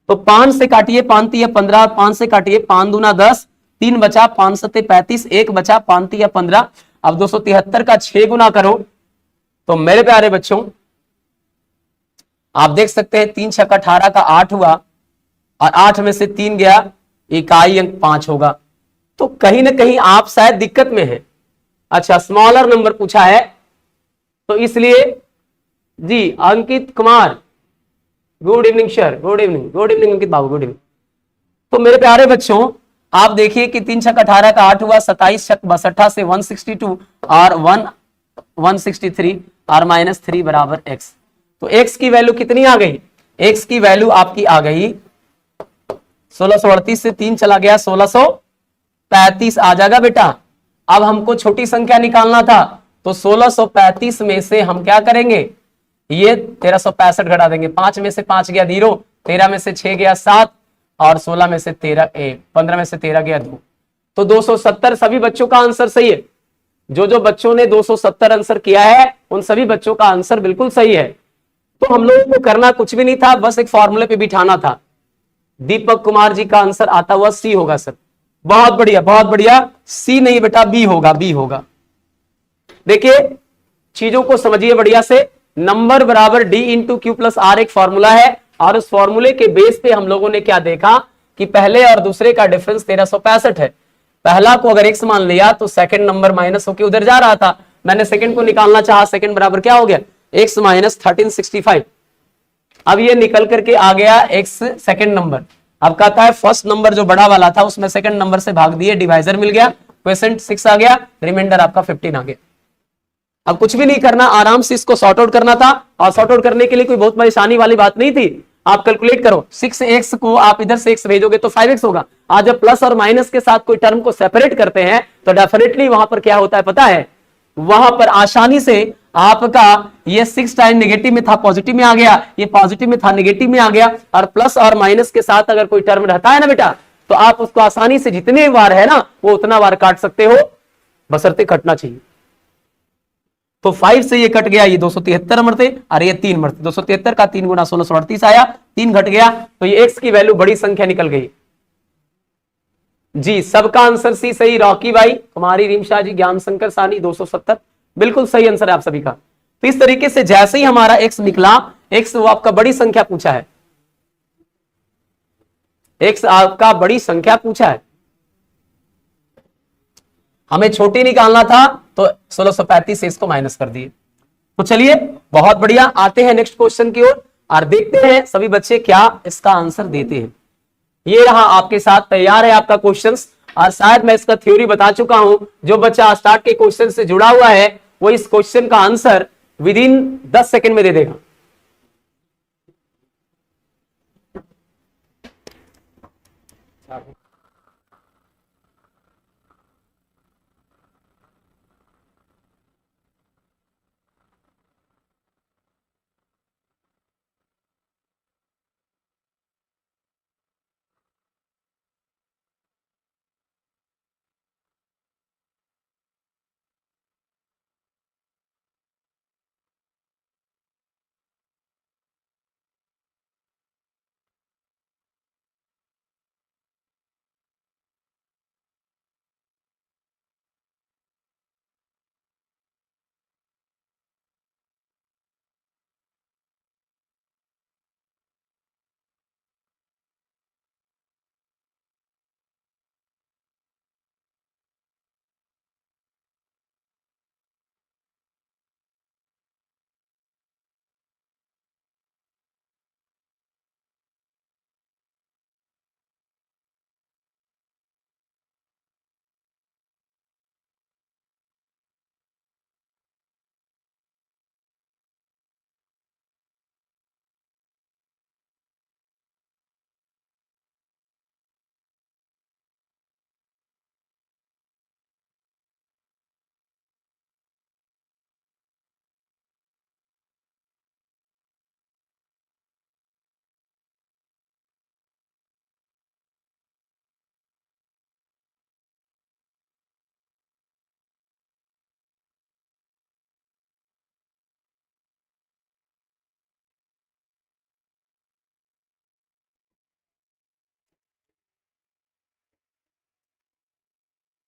तो 5 से काटिए, 5 या 15, 5 से काटिए, 5 दूना 10, 3 बचा, 5 सत्ते 35, 1 बचा, 5 या 15। अब 273 का 6 गुना करो तो मेरे प्यारे बच्चों आप देख सकते हैं 3 छक्का 18 का 8 हुआ और 8 में से 3 गया, इकाई अंक 5 होगा। तो कहीं ना कहीं आप शायद दिक्कत में हैं। अच्छा स्मॉलर नंबर पूछा है तो इसलिए जी Ankit Kumar, good evening sir, good evening Ankit बाबू, गुड इवनिंग। तो मेरे प्यारे बच्चों आप देखिए कि 3 छक 18 का 8 हुआ, 27 छक 62 से 162 और 163 और -3 बराबर x। तो x की वैल्यू कितनी आ गई? x की वैल्यू आपकी आ गई 1638 से 3 चला गया 1635 आ जाएगा बेटा। अब हमको छोटी संख्या निकालना था तो 1635 में से हम क्या करेंगे, ये 1365 घटा देंगे। 5 में से 5 गया 0, 13 में से 6 गया 7 और 16 में से 15 में से 13 गया 2। तो 270 सभी बच्चों का आंसर सही है। जो बच्चों ने 270 आंसर किया है उन सभी बच्चों का आंसर बिल्कुल सही है। तो हम लोगों को करना कुछ भी नहीं था, बस एक फॉर्मूले पे बिठाना था। दीपक कुमार जी का आंसर आता हुआ सी होगा सर। बहुत बढ़िया बहुत बढ़िया, सी नहीं बेटा बी होगा, बी होगा। देखिए चीजों को समझिए बढ़िया से। नंबर बराबर D into Q plus R एक फॉर्मूला है और उस फॉर्मूले के बेस पे हम लोगों ने क्या देखा कि पहले और दूसरे का डिफरेंस 1365 है। पहला को अगर x मान लिया तो सेकंड नंबर माइनस होकर उधर जा रहा था। मैंने सेकंड को निकालना चाहा, सेकंड बराबर क्या हो गया x माइनस 1365। अब ये निकल करके आ गया x सेकंड नंबर। अब कहता है फर्स्ट नंबर जो बड़ा वाला था उसमें सेकंड नंबर से भाग दिए, डिवाइजर मिल गया, क्वोशिएंट 6 आ गया, रिमाइंडर आपका 15 आ गया। अब कुछ भी नहीं करना, आराम से इसको सॉर्ट आउट करना था और सॉर्ट आउट करने के लिए कोई बहुत परेशानी वाली बात नहीं थी। आप कैलकुलेट करो, 6x को आप इधर से x भेजोगे तो 5x होगा। आज जब प्लस और माइनस के साथ कोई टर्म को सेपरेट करते हैं तो डेफिनेटली वहां पर क्या होता है पता है, वहां पर आसानी से आपका ये 6 टाइम नेगेटिव में था पॉजिटिव में आ गया, ये पॉजिटिव में था नेगेटिव में आ गया। और प्लस और माइनस के साथ अगर कोई टर्म रहता है ना बेटा तो आप उसको आसानी से जितने बार है ना वो उतना बार काट सकते हो, बशर्ते कटना चाहिए। तो 5 से ये कट गया, ये 273 मरते और ये 3 मरते। 273 का 3 गुना 1638 आया, 3 घट गया तो ये x की वैल्यू बड़ी संख्या निकल गई। जी सबका आंसर सी सही। रॉकी भाई, कुमारी रिमशा जी, ज्ञान शंकर सानी 270 बिल्कुल सही आंसर है आप सभी का। तो इस तरीके से जैसे ही हमारा x निकला, x वो आपका बड़ी संख्या पूछा है, x आपका बड़ी संख्या पूछा है, हमें छोटी निकालना था तो 1635 से इसको माइनस कर दिए। तो चलिए बहुत बढ़िया, आते हैं नेक्स्ट क्वेश्चन की ओर और देखते हैं सभी बच्चे क्या इसका आंसर देते हैं। ये रहा आपके साथ तैयार है आपका क्वेश्चंस और शायद मैं इसका थ्योरी बता चुका हूं। जो बच्चा स्टार्ट के क्वेश्चन से जुड़ा हुआ है वो इस क्वेश्चन का आंसर विद इन 10 सेकेंड में दे देगा।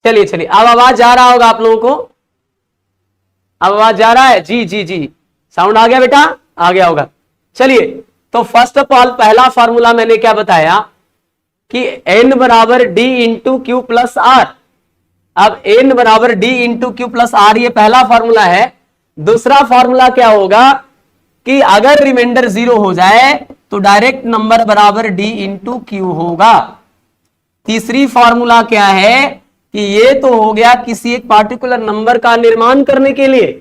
चलिए चलिए, अब आवाज जा रहा होगा आप लोगों को, अब आवाज जा रहा है? जी जी जी, साउंड आ गया बेटा, आ गया होगा। चलिए तो फर्स्ट ऑफ ऑल पहला फॉर्मूला मैंने क्या बताया कि n बराबर d into Q plus R. अब n बराबर d into Q plus R ये पहला फॉर्मूला है। दूसरा फॉर्मूला क्या होगा कि अगर रिमाइंडर 0 हो जाए तो डायरेक्ट नंबर बराबर d इंटू क्यू होगा। तीसरी फॉर्मूला क्या है कि ये तो हो गया किसी एक पार्टिकुलर नंबर का निर्माण करने के लिए।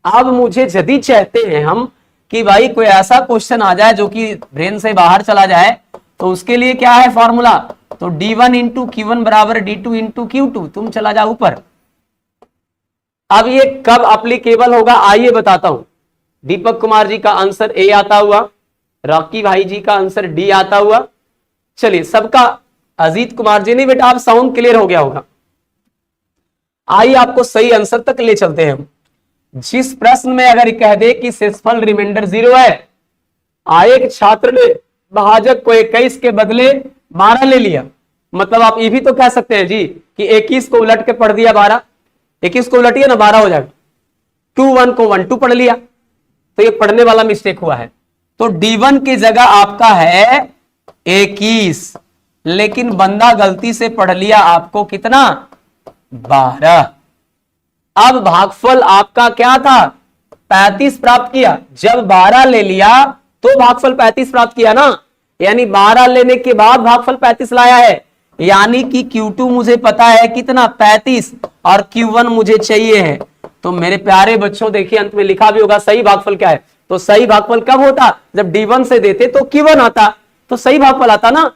अब मुझे यदि चाहते हैं हम कि भाई कोई ऐसा क्वेश्चन आ जाए जो कि ब्रेन से बाहर चला जाए, तो उसके लिए क्या है फॉर्मूला, तो d1 इंटू Q1 बराबर d2 इंटू Q2। तुम चला जाओ ऊपर। अब ये कब अप्लीकेबल होगा आइए बताता हूं। दीपक कुमार जी का आंसर ए आता हुआ, रॉकी भाई जी का आंसर डी आता हुआ। चलिए सबका, अजीत कुमार जी नहीं बेटा, आप साउंड क्लियर हो गया होगा। आइए आपको सही आंसर तक ले चलते हैं हम। जिस प्रश्न में अगर कह दे कि शेषफल रिमाइंडर 0 है, एक छात्र ने भाजक को 21 के बदले 12 ले लिया, मतलब आप ये भी तो कह सकते हैं जी कि 21 को उलट के पढ़ दिया 12, 21 को उलटिए ना 12 हो जाएगा। 21 को 12 पढ़ लिया, तो ये पढ़ने वाला मिस्टेक हुआ है। तो D1 की जगह आपका है 21, लेकिन बंदा गलती से पढ़ लिया आपको कितना, 12। अब भागफल आपका क्या था, 35 प्राप्त किया। जब 12 ले लिया तो भागफल 35 प्राप्त किया ना, यानी 12 लेने के बाद भागफल 35 लाया है। यानी कि Q2 मुझे पता है कितना, 35, और Q1 मुझे चाहिए है। तो मेरे प्यारे बच्चों देखिए अंत में लिखा भी होगा सही भागफल क्या है। तो सही भागफल कब होता, जब D1 से देते तो Q1 आता, तो सही भागफल आता ना।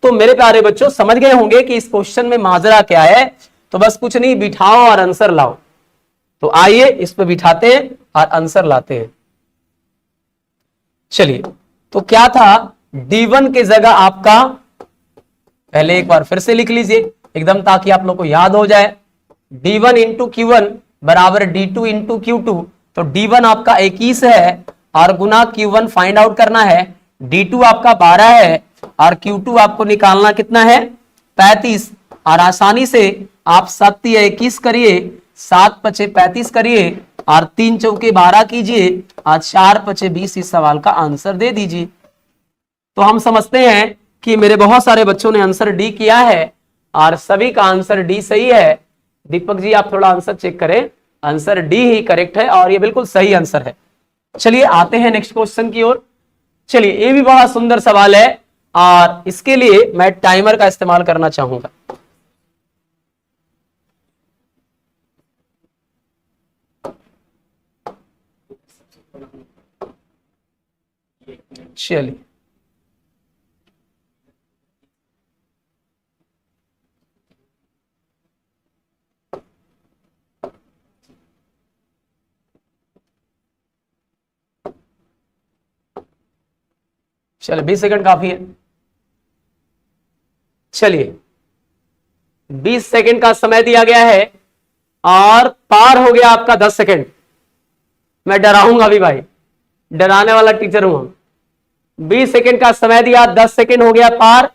तो मेरे प्यारे बच्चों समझ गए होंगे कि इस क्वेश्चन में माजरा क्या है। तो बस कुछ नहीं, बिठाओ और आंसर लाओ। तो आइए इस पे बिठाते हैं और आंसर लाते हैं। चलिए, तो क्या था, D1 की जगह आपका, पहले एक बार फिर से लिख लीजिए एकदम ताकि आप लोग को याद हो जाए। D1 इंटू Q1 बराबर D2 इंटू Q2। तो D1 आपका 21 है और गुना Q1 फाइंड आउट करना है। D2 आपका 12 है और Q2 आपको निकालना कितना है, 35। और आसानी से आप 7 या 21 करिए, 7 पचे 35 करिए और 3 चौके 12 कीजिए और 4 पचे 20 इस सवाल का आंसर दे दीजिए। तो हम समझते हैं कि मेरे बहुत सारे बच्चों ने आंसर डी किया है और सभी का आंसर डी सही है। दीपक जी आप थोड़ा आंसर चेक करें, आंसर डी ही करेक्ट है और ये बिल्कुल सही आंसर है। चलिए आते हैं नेक्स्ट क्वेश्चन की ओर। चलिए ये भी बड़ा सुंदर सवाल है और इसके लिए मैं टाइमर का इस्तेमाल करना चाहूंगा। चलिए चलिए 20 सेकंड काफी है। चलिए 20 सेकंड का समय दिया गया है और पार हो गया आपका 10 सेकंड। मैं डराऊंगा भी भाई, डराने वाला टीचर हूं हम। 20 सेकंड का समय दिया, 10 सेकंड हो गया पार,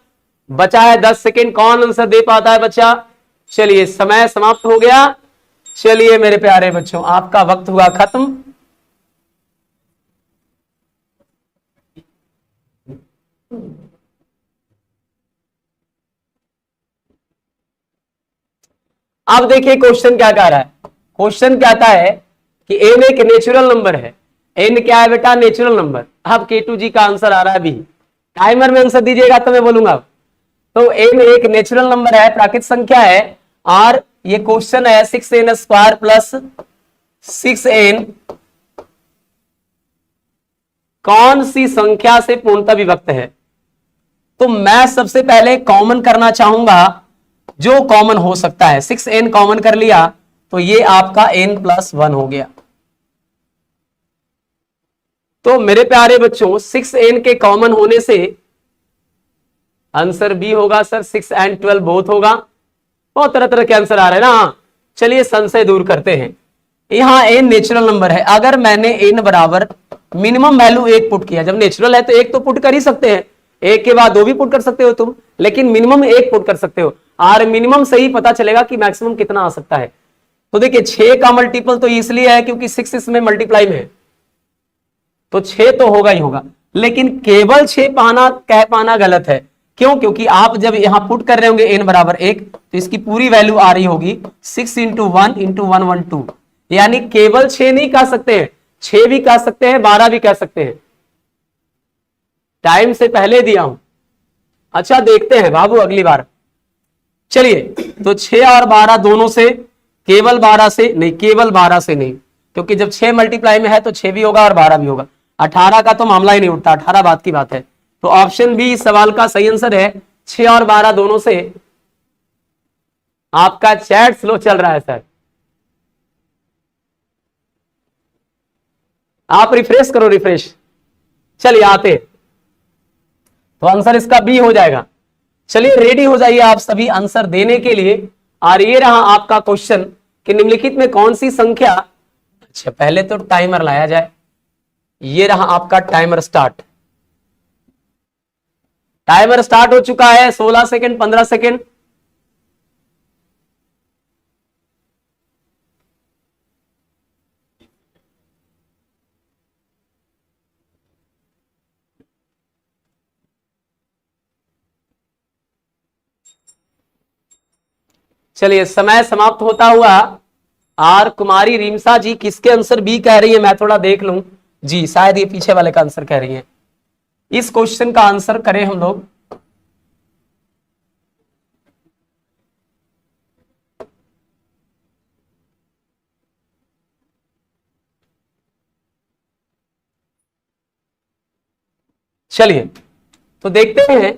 बचा है 10 सेकंड। कौन आंसर दे पाता है बच्चा? चलिए समय समाप्त हो गया। चलिए मेरे प्यारे बच्चों आपका वक्त हुआ खत्म। अब देखिए क्वेश्चन क्या कह रहा है। क्वेश्चन कहता है कि एन एक नेचुरल नंबर है। एन क्या है बेटा? Natural number. अब K2 जी का आंसर आ रहा है बी। टाइमर में आंसर दीजिएगा तो मैं बोलूंगा। तो एन एक नेचुरल नंबर है, प्राकृत संख्या है और ये क्वेश्चन है 6n स्क्वायर प्लस 6n कौन सी संख्या से पूर्णतः विभक्त है? तो मैं सबसे पहले कॉमन करना चाहूंगा जो कॉमन हो सकता है। 6n कॉमन कर लिया तो ये आपका n+1 हो गया। तो मेरे प्यारे बच्चों 6n के कॉमन होने से आंसर बी होगा सर। 6 and 12 बहुत होगा। बहुत तरह तरह के आंसर आ रहे हैं ना। चलिए संशय दूर करते हैं। यहां n नेचुरल नंबर है। अगर मैंने n बराबर मिनिमम वैल्यू 1 पुट किया, जब नेचुरल है तो 1 तो पुट कर ही सकते हैं, 1 के बाद 2 भी पुट कर सकते हो तुम, लेकिन मिनिमम 1 पुट कर सकते हो और मिनिमम से ही पता चलेगा कि मैक्सिमम कितना आ सकता है। तो देखिए 6 का मल्टीपल तो इसलिए है क्योंकि 6 इसमें मल्टीप्लाई में है, तो 6 तो होगा ही होगा। लेकिन केवल 6 पाना कह पाना गलत है। क्यों? क्योंकि आप जब यहां पुट कर रहे होंगे n बराबर 1 तो इसकी पूरी वैल्यू आ रही होगी 6 इंटू 1 इंटू 112, यानी केवल 6 नहीं कह सकते हैं, 6 भी कह सकते हैं, 12 भी कह सकते हैं। टाइम से पहले दिया हूं। अच्छा देखते हैं बाबू अगली बार। चलिए, तो 6 और 12 दोनों से, केवल 12 से नहीं, केवल 12 से नहीं, क्योंकि जब 6 मल्टीप्लाई में है तो 6 भी होगा और 12 भी होगा। 18 का तो मामला ही नहीं उठता, 18 बात की बात है। तो ऑप्शन बी इस सवाल का सही आंसर है। 6 और 12 दोनों से। आपका चैट स्लो चल रहा है सर, आप रिफ्रेश करो, रिफ्रेश। चलिए आते, तो आंसर इसका बी हो जाएगा। चलिए रेडी हो जाइए आप सभी आंसर देने के लिए। और ये रहा आपका क्वेश्चन कि निम्नलिखित में कौन सी संख्या, अच्छा पहले तो टाइमर लाया जाए। ये रहा आपका टाइमर स्टार्ट। टाइमर स्टार्ट हो चुका है, 16 सेकंड, 15 सेकंड। चलिए समय समाप्त होता हुआ। आर कुमारी रीमसा जी किसके आंसर बी कह रही है, मैं थोड़ा देख लूं जी। शायद ये पीछे वाले का आंसर कह रही है। इस क्वेश्चन का आंसर करें हम लोग। चलिए तो देखते हैं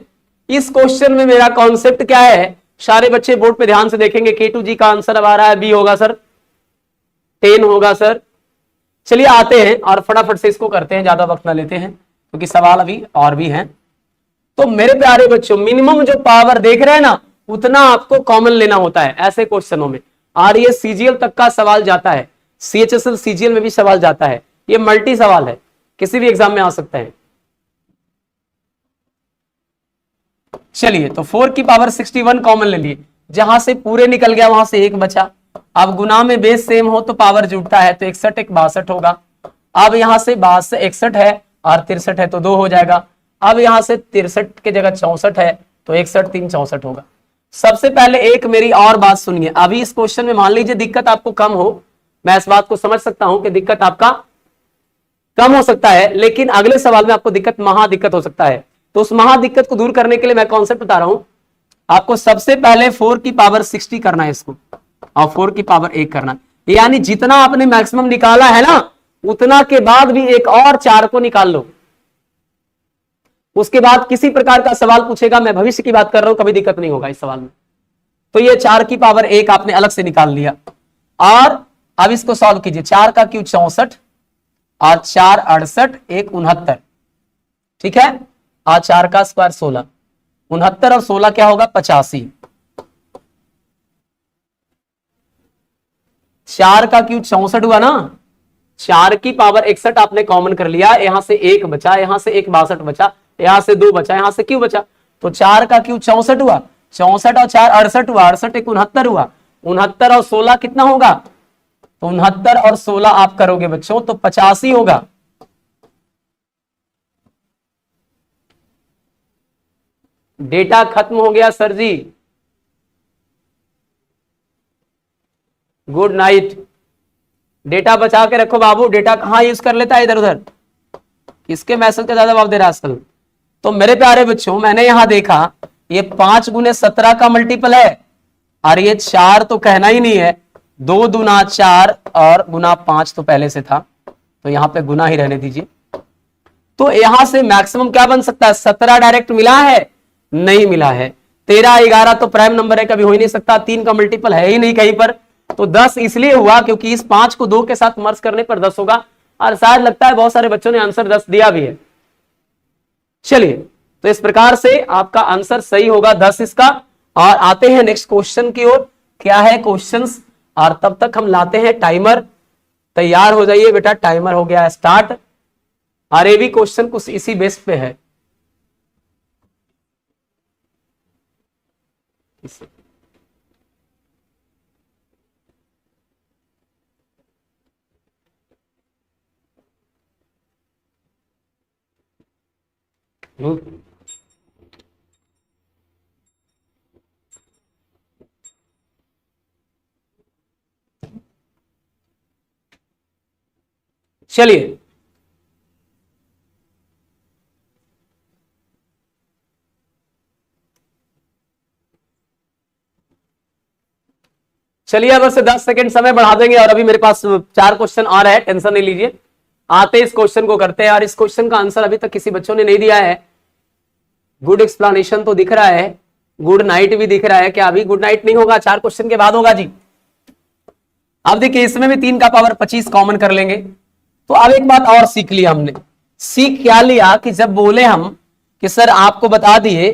इस क्वेश्चन में मेरा कॉन्सेप्ट क्या है। सारे बच्चे बोर्ड पे ध्यान से देखेंगे। K2 जी का आंसर अब आ रहा है, बी होगा सर, 10 होगा सर। चलिए आते हैं और फटाफट से इसको करते हैं, ज्यादा वक्त ना लेते हैं क्योंकि सवाल अभी और भी हैं। तो मेरे प्यारे बच्चों, मिनिमम जो पावर देख रहे हैं ना, उतना आपको कॉमन लेना होता है ऐसे क्वेश्चनों में। और ये सीजीएल तक का सवाल जाता है, CHSL सीजीएल में भी सवाल जाता है। ये मल्टी सवाल है, किसी भी एग्जाम में आ सकता है। चलिए तो 4 की पावर 61 कॉमन ले लिए, जहां से पूरे निकल गया वहां से एक बचा। अब गुना में बेस सेम हो तो पावर जुड़ता है, तो 61 एक 62 होगा। अब यहां से 61 है और 63 है तो 2 हो जाएगा। अब यहां से 63 की जगह 64 है तो 61 3 64 होगा। सबसे पहले एक मेरी और बात सुनिए। अभी इस क्वेश्चन में मान लीजिए दिक्कत आपको कम हो, मैं इस बात को समझ सकता हूं कि दिक्कत आपका कम हो सकता है, लेकिन अगले सवाल में आपको दिक्कत महा दिक्कत हो सकता है। तो उस महा दिक्कत को दूर करने के लिए मैं कॉन्सेप्ट बता रहा हूं आपको। सबसे पहले 4 की पावर 60 करना है इसको, और 4 की पावर 1 करना, यानी जितना आपने मैक्सिमम निकाला है ना, उतना के बाद भी एक और 4 को निकाल लो। उसके बाद किसी प्रकार का सवाल पूछेगा, मैं भविष्य की बात कर रहा हूं, कभी दिक्कत नहीं होगा इस सवाल में। तो ये 4 की पावर 1 आपने अलग से निकाल लिया। और अब इसको सॉल्व कीजिए। 4 का क्यूब 64 और 4 68 1 69, ठीक है। और 4 का स्क्वायर 16, 69 और 16 क्या होगा 85। 4 का क्यूब 64 हुआ ना, 4 की पावर 61 आपने कॉमन कर लिया, यहां से 1 बचा, यहां से 1 62 बचा, यहां से 2 बचा, यहां से क्यों बचा, तो 4 का क्यूब 64 हुआ, 64 और 4 68 हुआ, 68 1 69 हुआ, 69 और 16 कितना होगा, तो 69 और 16 आप करोगे बच्चों तो 85 होगा। डेटा खत्म हो गया सर जी, गुड नाइट। डेटा बचा के रखो बाबू, डेटा कहां यूज कर लेता है इधर उधर, किसके मैसेज का ज्यादा जवाब दे रहा है आजकल। तो मेरे प्यारे बच्चों, मैंने यहां देखा ये 5 गुने 17 का मल्टीपल है, और ये 4 तो कहना ही नहीं है, 2 दूना 4 और गुना 5 तो पहले से था, तो यहां पे गुना ही रहने दीजिए। तो यहां से मैक्सिमम क्या बन सकता है, 17 डायरेक्ट मिला है, नहीं मिला है। 13 11 तो प्राइम नंबर है, कभी हो ही नहीं सकता, 3 का मल्टीपल है ही नहीं कहीं पर। तो 10 इसलिए हुआ क्योंकि इस 5 को 2 के साथ मर्ज करने पर 10 होगा, और शायद लगता है बहुत सारे बच्चों ने आंसर 10 दिया भी है। चलिए तो इस प्रकार से आपका आंसर सही होगा 10 इसका। और आते हैं नेक्स्ट क्वेश्चन की ओर। क्या है क्वेश्चंस, और तब तक हम लाते हैं टाइमर। तैयार हो जाइए बेटा, टाइमर हो गया स्टार्ट। और ये भी क्वेश्चन कुछ इसी बेस पे है। चलिए चलिए अब से 10 सेकंड समय बढ़ा देंगे और अभी मेरे पास 4 क्वेश्चन आ रहे हैं, टेंशन नहीं लीजिए। आते इस क्वेश्चन को करते हैं। और इस क्वेश्चन का आंसर अभी तक किसी बच्चों ने नहीं दिया है। गुड एक्सप्लेनेशन तो दिख रहा है, गुड नाइट भी दिख रहा है। क्या अभी गुड नाइट नहीं होगा? 4 क्वेश्चन के बाद होगा जी। अब देखिए इसमें भी 3 का पावर 25 कॉमन कर लेंगे। तो अब एक बात और सीख लिया हमने। सीख क्या लिया कि जब बोले हम कि सर आपको बता दिए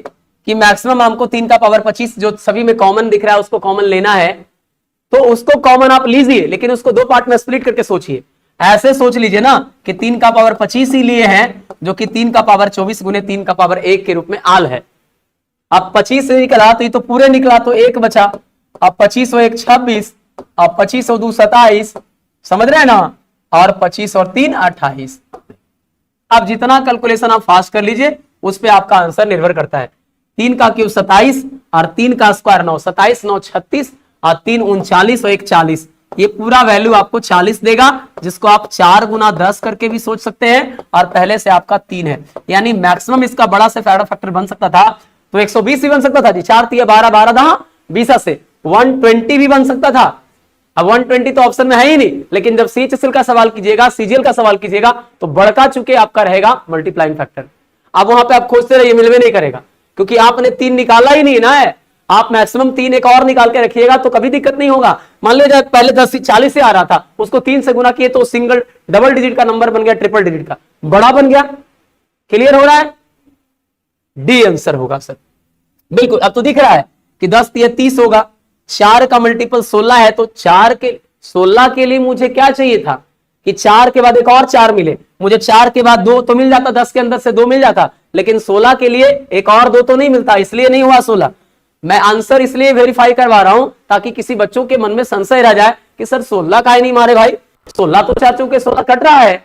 कि मैक्सिमम हमको 3 का पावर 25 जो सभी में कॉमन दिख रहा है उसको कॉमन लेना है, तो उसको कॉमन आप लीजिए, लेकिन उसको 2 पार्ट में स्प्लिट करके सोचिए। ऐसे सोच लीजिए ना कि 3 का पावर 25 ही लिए हैं, जो कि 3 का पावर 24 गुने 3 का पावर 1 के रूप में आल है। अब 25 से निकला तो ये तो पूरे निकला, तो 1 बचा। अब 25 और 1 26, अब 25 और 2 27, समझ रहे हैं ना, और 25 और 3 28। अब जितना कैलकुलेशन आप फास्ट कर लीजिए उस पे आपका आंसर निर्भर करता है। 3 का क्यूब 27 और 3 का स्क्वायर 9, 27 9 36 और 3 39 और 1 40। ये पूरा वैल्यू आपको 40 देगा, जिसको आप 4 गुना 10 करके भी सोच सकते हैं, और पहले से आपका 3 है, यानी मैक्सिमम इसका बड़ा से फैक्टर बन सकता था तो 120 भी बन सकता था जी। 4 3 12 12 10 20 से 120 भी बन सकता था। अब 120 तो ऑप्शन में है ही नहीं, लेकिन जब सीएचएसएल का सवाल कीजिएगा, सीजीएल का सवाल कीजिएगा, तो बढ़का चुके आपका रहेगा मल्टीप्लाइंग फैक्टर। अब वहां पे आप खोजते रहिए, मिलवे नहीं करेगा, क्योंकि आपने 3 निकाला ही नहीं ना है। आप मैक्सिमम 3 एक और निकाल के रखिएगा तो कभी दिक्कत नहीं होगा। मान लीजिए पहले 10 40 से आ रहा था, उसको 3 से गुना किए तो सिंगल डबल डिजिट का नंबर बन गया, ट्रिपल डिजिट का बड़ा बन गया। क्लियर हो रहा है? डी आंसर होगा सर, बिल्कुल। अब तो दिख रहा है कि 10 3 30 होगा। 4 का मल्टीपल 16 है, तो 16 के लिए मुझे क्या चाहिए था कि 4 के बाद एक और 4 मिले। मुझे 4 के बाद 2 तो मिल जाता, 10 के अंदर से 2 मिल जाता, लेकिन 16 के लिए एक और 2 तो नहीं मिलता, इसलिए नहीं हुआ 16। मैं आंसर इसलिए वेरीफाई करवा रहा हूं ताकि किसी बच्चों के मन में संशय रह जाए कि सर 16 का ही नहीं मारे भाई, 16 तो चाचू के 16 कट रहा है।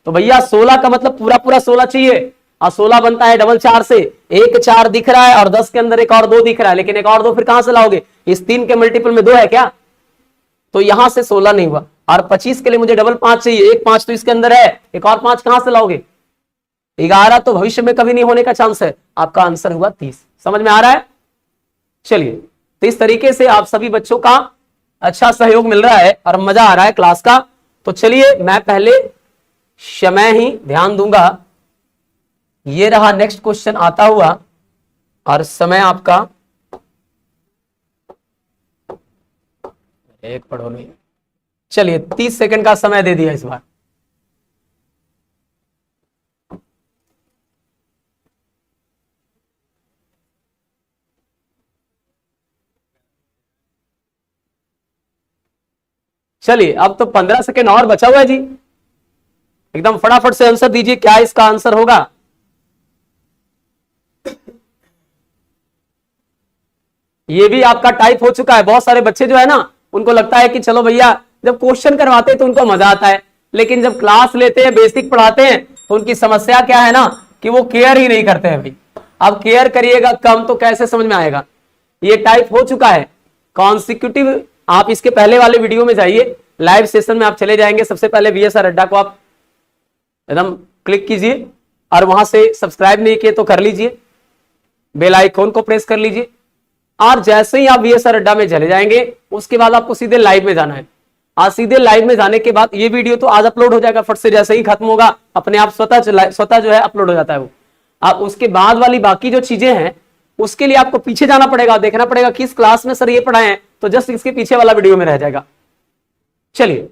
तो भैया 16 का मतलब पूरा पूरा 16 चाहिए, और 16 बनता है डबल 4 से। एक 4 दिख रहा है और 10 के अंदर एक और 2 दिख रहा है, लेकिन एक और 2 फिर कहां से लाओगे? इस 3 के मल्टीपल में 2 है क्या? तो यहां से 16 नहीं हुआ। और 25 के लिए मुझे डबल 5 चाहिए, एक 5 तो इसके अंदर है, एक और 5 कहां से लाओगे? 11 तो भविष्य में कभी नहीं होने का चांस है। आपका आंसर हुआ 30। समझ में आ रहा है? चलिए, तो इस तरीके से आप सभी बच्चों का अच्छा सहयोग मिल रहा है और मजा आ रहा है क्लास का। तो चलिए मैं पहले समय ही ध्यान दूंगा। ये रहा नेक्स्ट क्वेश्चन आता हुआ, और समय आपका एक पढ़ो नहीं। चलिए 30 सेकंड का समय दे दिया इस बार। चलिए अब तो 15 सेकंड और बचा हुआ है जी, एकदम फटाफट से आंसर दीजिए, क्या इसका आंसर होगा? ये भी आपका टाइप हो चुका है। बहुत सारे बच्चे जो है ना, उनको लगता है कि चलो भैया जब क्वेश्चन करवाते हैं तो उनको मजा आता है, लेकिन जब क्लास लेते हैं, बेसिक पढ़ाते हैं, तो उनकी समस्या क्या है ना कि वो केयर ही नहीं करते हैं भाई। अब केयर करिएगा कम तो कैसे समझ में आएगा? ये टाइप हो चुका है कॉन्सिक्यूटिव। आप इसके पहले वाले वीडियो में जाइए, लाइव सेशन में आप चले जाएंगे, सबसे पहले वीएसआर अड्डा को आप एकदम क्लिक कीजिए, और वहां से सब्सक्राइब नहीं किए तो कर लीजिए, बेल आइकॉन को प्रेस कर लीजिए, और जैसे ही आप वीएसआर अड्डा में चले जाएंगे उसके बाद आपको सीधे लाइव में जाना है। आज सीधे लाइव में जाने के बाद ये वीडियो तो आज अपलोड हो जाएगा फट से, जैसे ही खत्म होगा अपने आप स्वतः जो है अपलोड हो जाता है वो। आप उसके बाद वाली बाकी जो चीजें हैं उसके लिए आपको पीछे जाना पड़ेगा, देखना पड़ेगा किस क्लास में सर ये पढ़ाए हैं, तो जस्ट इसके पीछे वाला वीडियो में रह जाएगा। चलिए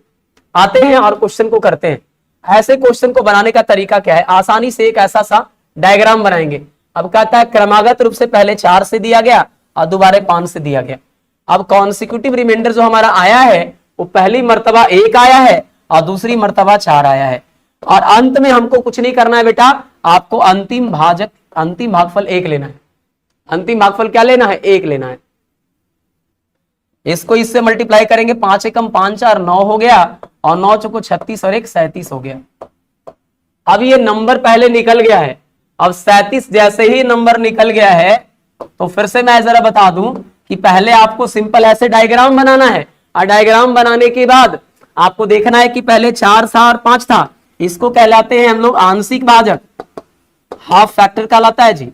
आते हैं और क्वेश्चन को करते हैं। ऐसे क्वेश्चन को बनाने का तरीका क्या है? आसानी से एक ऐसा सा डायग्राम बनाएंगे। अब कहता है क्रमागत रूप से पहले 4 से दिया गया और दोबारा 5 से दिया गया। अब कॉन्सिक्यूटिव रिमाइंडर जो हमारा आया है वो पहली मर्तबा 1 आया है और दूसरी मर्तबा 4 आया है, और अंत में हमको कुछ नहीं करना है बेटा, आपको अंतिम भागफल 1 लेना है। अंतिम भागफल क्या लेना है? 1 लेना है। इसको इससे मल्टीप्लाई करेंगे, 5 एकम 5 4 9 हो गया, और 9 चौको 36 और 1 37 हो गया। अब ये नंबर पहले निकल गया है। अब 37 जैसे ही नंबर निकल गया है तो फिर से मैं जरा बता दूं कि पहले आपको सिंपल ऐसे डायग्राम बनाना है, और डायग्राम बनाने के बाद आपको देखना है कि पहले 4 था और 5 था, इसको कहलाते हैं हम लोग आंशिक भाजक, हाफ फैक्टर कहलाता है जी,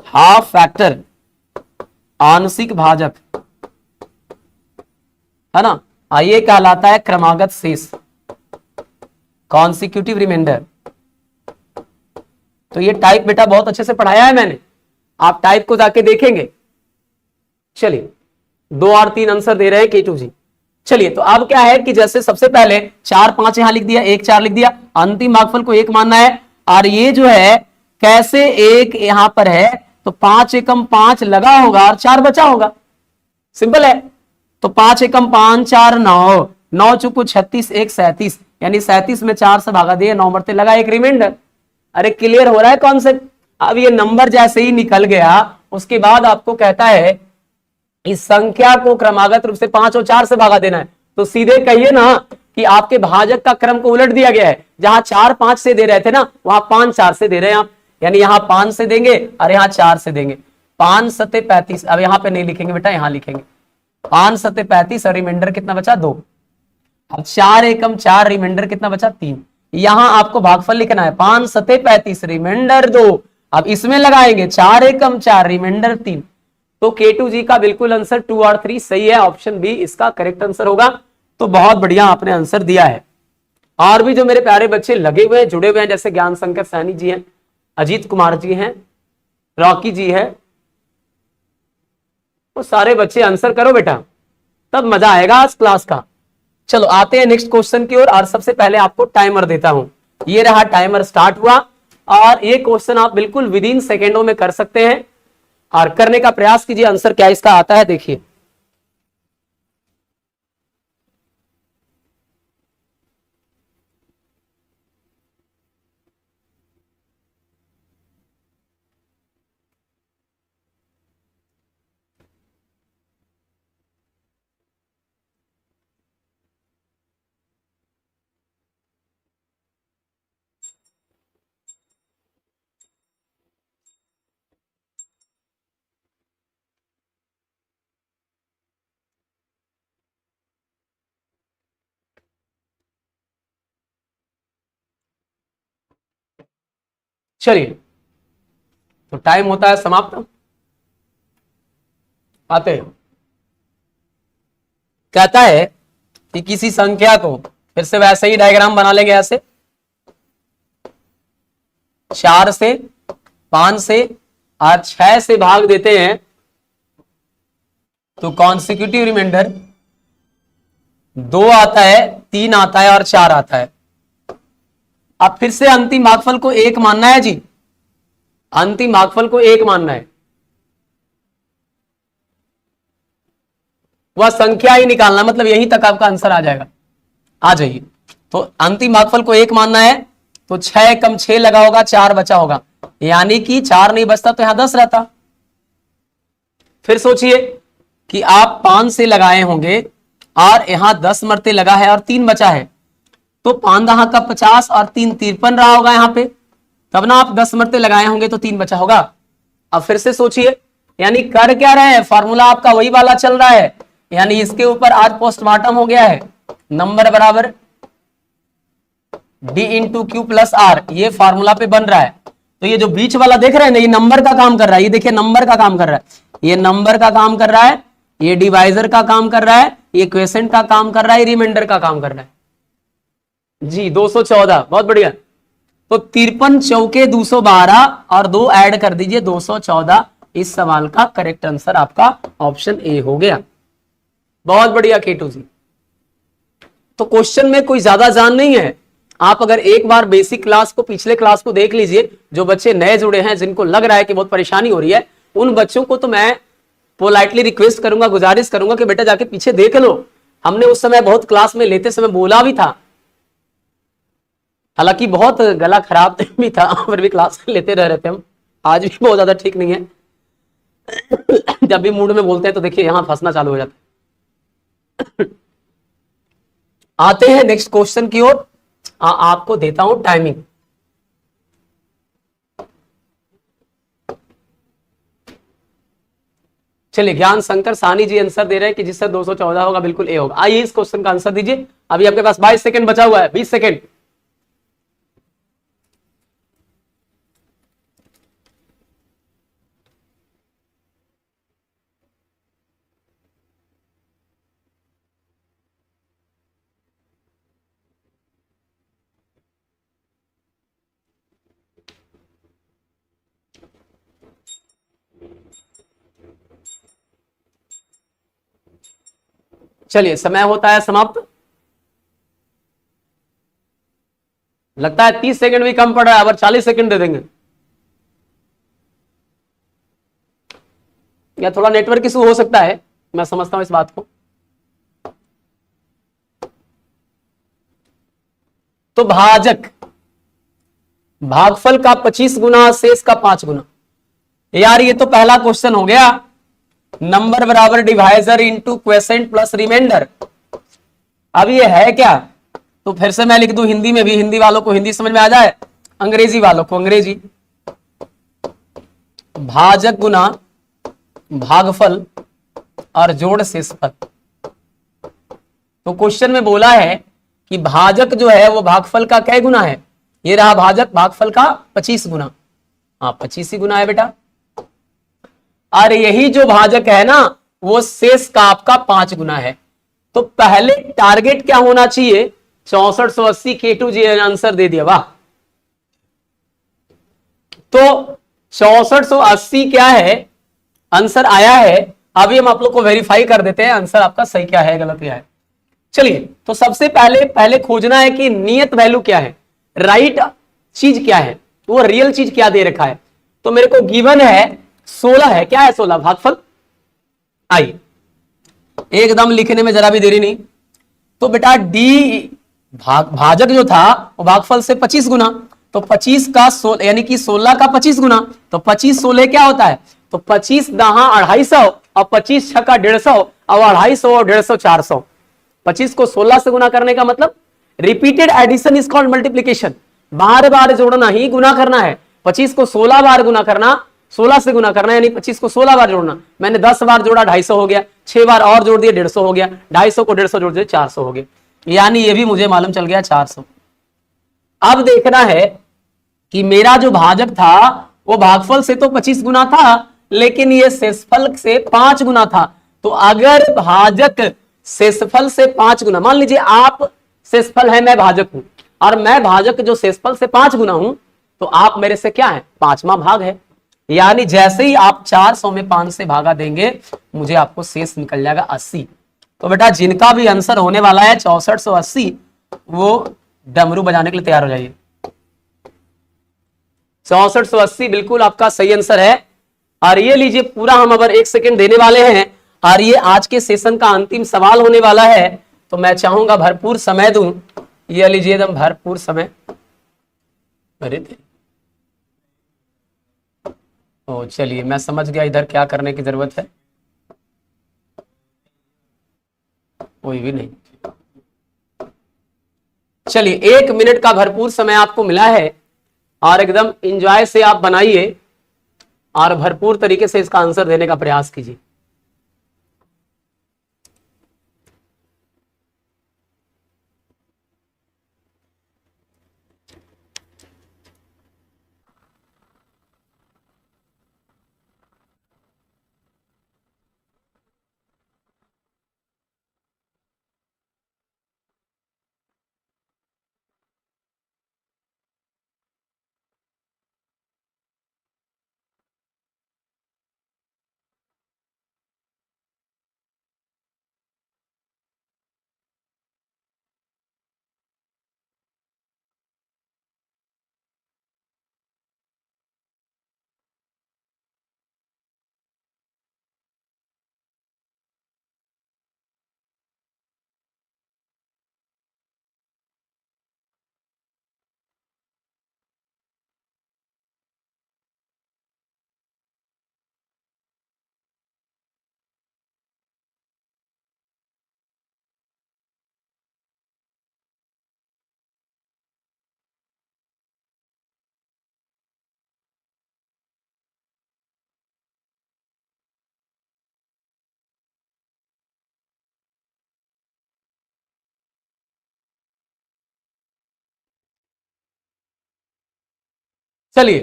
हाफ फैक्टर। आंशिक भाजक, है ना, ये कहलाता है क्रमागत शेष, कॉन्सिक्यूटिव रिमाइंडर। तो ये टाइप बेटा बहुत अच्छे से पढ़ाया है मैंने, आप टाइप को जाके देखेंगे। चलिए 2 और 3 आंसर दे रहे हैं केटू जी। चलिए तो अब क्या है कि जैसे सबसे पहले 4 5 यहां लिख दिया, 1 4 लिख दिया, अंतिम भागफल को 1 मानना है। और ये जो है कैसे 1 यहां पर है तो 5 एकम 5 लगा होगा और 4 बचा होगा, सिंपल है। तो 5 एकम 5 4 9, 9 चुको 36, 1 37, यानी 37 में 4 से भागा दिए, 9 मरते लगा एक रिमाइंडर। अरे क्लियर हो रहा है कॉन्सेप्ट। अब ये नंबर जैसे ही निकल गया उसके बाद आपको कहता है इस संख्या को क्रमागत रूप से 5 और 4 से भागा देना है। तो सीधे कहिए ना कि आपके भाजक का क्रम को उलट दिया गया है, जहां 4 5 से दे रहे थे ना वहां 5 4 से दे रहे हैं आप, यानी यहां 5 से देंगे और यहां 4 से देंगे। 5 सत्ते 35, अब यहां पे नहीं लिखेंगे बेटा, यहां लिखेंगे 5 सत्ते 35 और रिमाइंडर कितना बचा 2। अब 4 एकम 4, रिमाइंडर कितना बचा 3। यहां आपको भागफल लिखना है 5 सत्ते 35 रिमाइंडर 2। अब इसमें लगाएंगे 4 एकम 4, रिमाइंडर 3। तो केटू जी का बिल्कुल आंसर 2 और 3 सही है, ऑप्शन बी इसका करेक्ट आंसर होगा। तो बहुत बढ़िया आपने आंसर दिया है। और भी जो मेरे प्यारे बच्चे लगे हुए हैं, जुड़े हुए हैं, जैसे ज्ञान शंकर सैनी जी हैं, अजीत कुमार जी हैं, रॉकी जी है, वो सारे बच्चे आंसर करो बेटा, तब मजा आएगा आज क्लास का। चलो आते हैं नेक्स्ट क्वेश्चन की ओर। और सबसे पहले आपको टाइमर देता हूं, ये रहा टाइमर स्टार्ट हुआ। और ये क्वेश्चन आप बिल्कुल विद इन सेकेंडों में कर सकते हैं और करने का प्रयास कीजिए। आंसर क्या इसका आता है देखिए। चलिए तो टाइम होता है समाप्त। आते हैं, कहता है कि किसी संख्या को, फिर से वैसे ही डायग्राम बना लेंगे ऐसे, 4 से 5 से और 6 से भाग देते हैं तो कॉन्सिक्यूटिव रिमाइंडर 2 आता है, 3 आता है और 4 आता है। अब फिर से अंतिम भागफल को 1 मानना है जी, अंतिम भागफल को 1 मानना है, वह संख्या ही निकालना, मतलब यहीं तक आपका आंसर आ जाएगा। आ जाइए, तो अंतिम भागफल को 1 मानना है तो 6 कम 6 लगा होगा, 4 बचा होगा, यानी कि 4 नहीं बचता तो यहां 10 रहता। फिर सोचिए कि आप 5 से लगाए होंगे और यहां 10 मरते लगा है और 3 बचा है, तो 5 दहा का 50 और 3 53 रहा होगा यहां पे, तब ना आप 10 मरते लगाए होंगे तो 3 बचा होगा। अब फिर से सोचिए, यानी कर क्या रहे हैं, फॉर्मूला आपका वही वाला चल रहा है, यानी इसके ऊपर आज पोस्टमार्टम हो गया है, नंबर बराबर D into Q plus R, ये फॉर्मूला पे बन रहा है। तो ये जो बीच वाला देख रहे हैं ना, ये नंबर का काम कर रहा है, ये देखिए नंबर का काम कर रहा है, ये नंबर का काम कर रहा है, ये डिवाइजर का काम कर रहा है, ये क्वेश्चन का काम कर रहा है, रिमाइंडर का काम कर रहा है जी। 214, बहुत बढ़िया। तो 53 चौके 212 और 2 ऐड कर दीजिए 214। इस सवाल का करेक्ट आंसर आपका ऑप्शन ए हो गया। बहुत बढ़िया केटू जी। तो क्वेश्चन में कोई ज्यादा जान नहीं है, आप अगर एक बार बेसिक क्लास को, पिछले क्लास को देख लीजिए। जो बच्चे नए जुड़े हैं, जिनको लग रहा है कि बहुत परेशानी हो रही है, उन बच्चों को तो मैं पोलाइटली रिक्वेस्ट करूंगा, गुजारिश करूंगा कि बेटा जाके पीछे देख लो। हमने उस समय बहुत क्लास में लेते समय बोला भी था, हालांकि बहुत गला खराब भी था, फिर भी क्लास लेते रह रहे थे हम। आज भी बहुत ज्यादा ठीक नहीं है, जब भी मूड में बोलते हैं तो देखिए यहां फंसना चालू हो जाता है। आते हैं नेक्स्ट क्वेश्चन की ओर। आपको देता हूं टाइमिंग। चलिए, ज्ञान शंकर सानी जी आंसर दे रहे हैं कि जिससे 214 होगा, बिल्कुल ए होगा। आइए इस क्वेश्चन का आंसर दीजिए। अभी आपके पास 22 सेकंड बचा हुआ है, 20 सेकंड। चलिए समय होता है समाप्त। लगता है 30 सेकंड भी कम पड़ रहा है, अब 40 सेकंड दे देंगे, या थोड़ा नेटवर्क इशू हो सकता है, मैं समझता हूं इस बात को। तो भाजक, भागफल का 25 गुना, शेष का 5 गुना। यार ये तो पहला क्वेश्चन हो गया, नंबर बराबर divisor into quotient plus remainder. अब ये है क्या, तो फिर से मैं लिख दूं हिंदी में भी, हिंदी वालों को हिंदी समझ में आ जाए, अंग्रेजी वालों को अंग्रेजी। भाजक गुना भागफल और जोड़ शेषफल। तो क्वेश्चन में बोला है कि भाजक जो है वो भागफल का कै गुना है, ये रहा भाजक भागफल का 25 गुना, हाँ 25 ही गुना है बेटा। और यही जो भाजक है ना वो शेष का आपका 5 गुना है। तो पहले टारगेट क्या होना चाहिए, 6480 K2G आंसर दे दिया, वाह। तो 6480 क्या है, आंसर आया है। अभी हम आप लोग को वेरीफाई कर देते हैं आंसर आपका सही क्या है गलत क्या है। चलिए, तो सबसे पहले खोजना है कि नियत वैल्यू क्या है, राइट चीज क्या है, वो रियल चीज क्या दे रखा है। तो मेरे को गिवन है 16 है, क्या है 16 भागफल। आइए एकदम लिखने में जरा भी देरी नहीं। तो बेटा डी भाजक जो था वो भागफल से 25 गुना, तो 25 का 16 यानी कि 16 का 25 गुना, तो 25 16 क्या होता है, तो 25 दहा 250 और 25 छक्का 150 और 250 और 150 400। 25 को 16 से गुना करने का मतलब repeated addition is called multiplication, बार बार जोड़ना ही गुना करना है। 25 को 16 बार गुना करना, 16 से गुना करना, यानी 25 को 16 बार जोड़ना। मैंने 10 बार जोड़ा 250 हो गया, 6 बार और जोड़ दिया 150 हो गया, 250 को 150 जोड़ दिया 400 हो गया, यानी ये भी मुझे मालूम चल गया 400। अब देखना है कि मेरा जो भाजक था वो भागफल से तो 25 गुना था, लेकिन ये शेषफल से 5 गुना था। तो अगर भाजक शेषफल से 5 गुना, मान लीजिए आप शेषफल है, मैं भाजक हूं, और मैं भाजक जो शेषफल से 5 गुना हूं, तो आप मेरे से क्या है, 5वां भाग है। यानी जैसे ही आप 400 में 5 से भागा देंगे, मुझे आपको शेष निकल जाएगा 80। तो बेटा जिनका भी आंसर होने वाला है 6480, वो डमरू बजाने के लिए तैयार हो जाइए। 6480 बिल्कुल आपका सही आंसर है। और ये लीजिए पूरा हम अगर 1 सेकेंड देने वाले हैं, और ये आज के सेशन का अंतिम सवाल होने वाला है, तो मैं चाहूंगा भरपूर समय दूं। ये लीजिए एकदम भरपूर समय। अरे ओ चलिए, मैं समझ गया इधर क्या करने की जरूरत है, कोई भी नहीं। चलिए 1 मिनट का भरपूर समय आपको मिला है, और एकदम एंजॉय से आप बनाइए और भरपूर तरीके से इसका आंसर देने का प्रयास कीजिए। चलिए,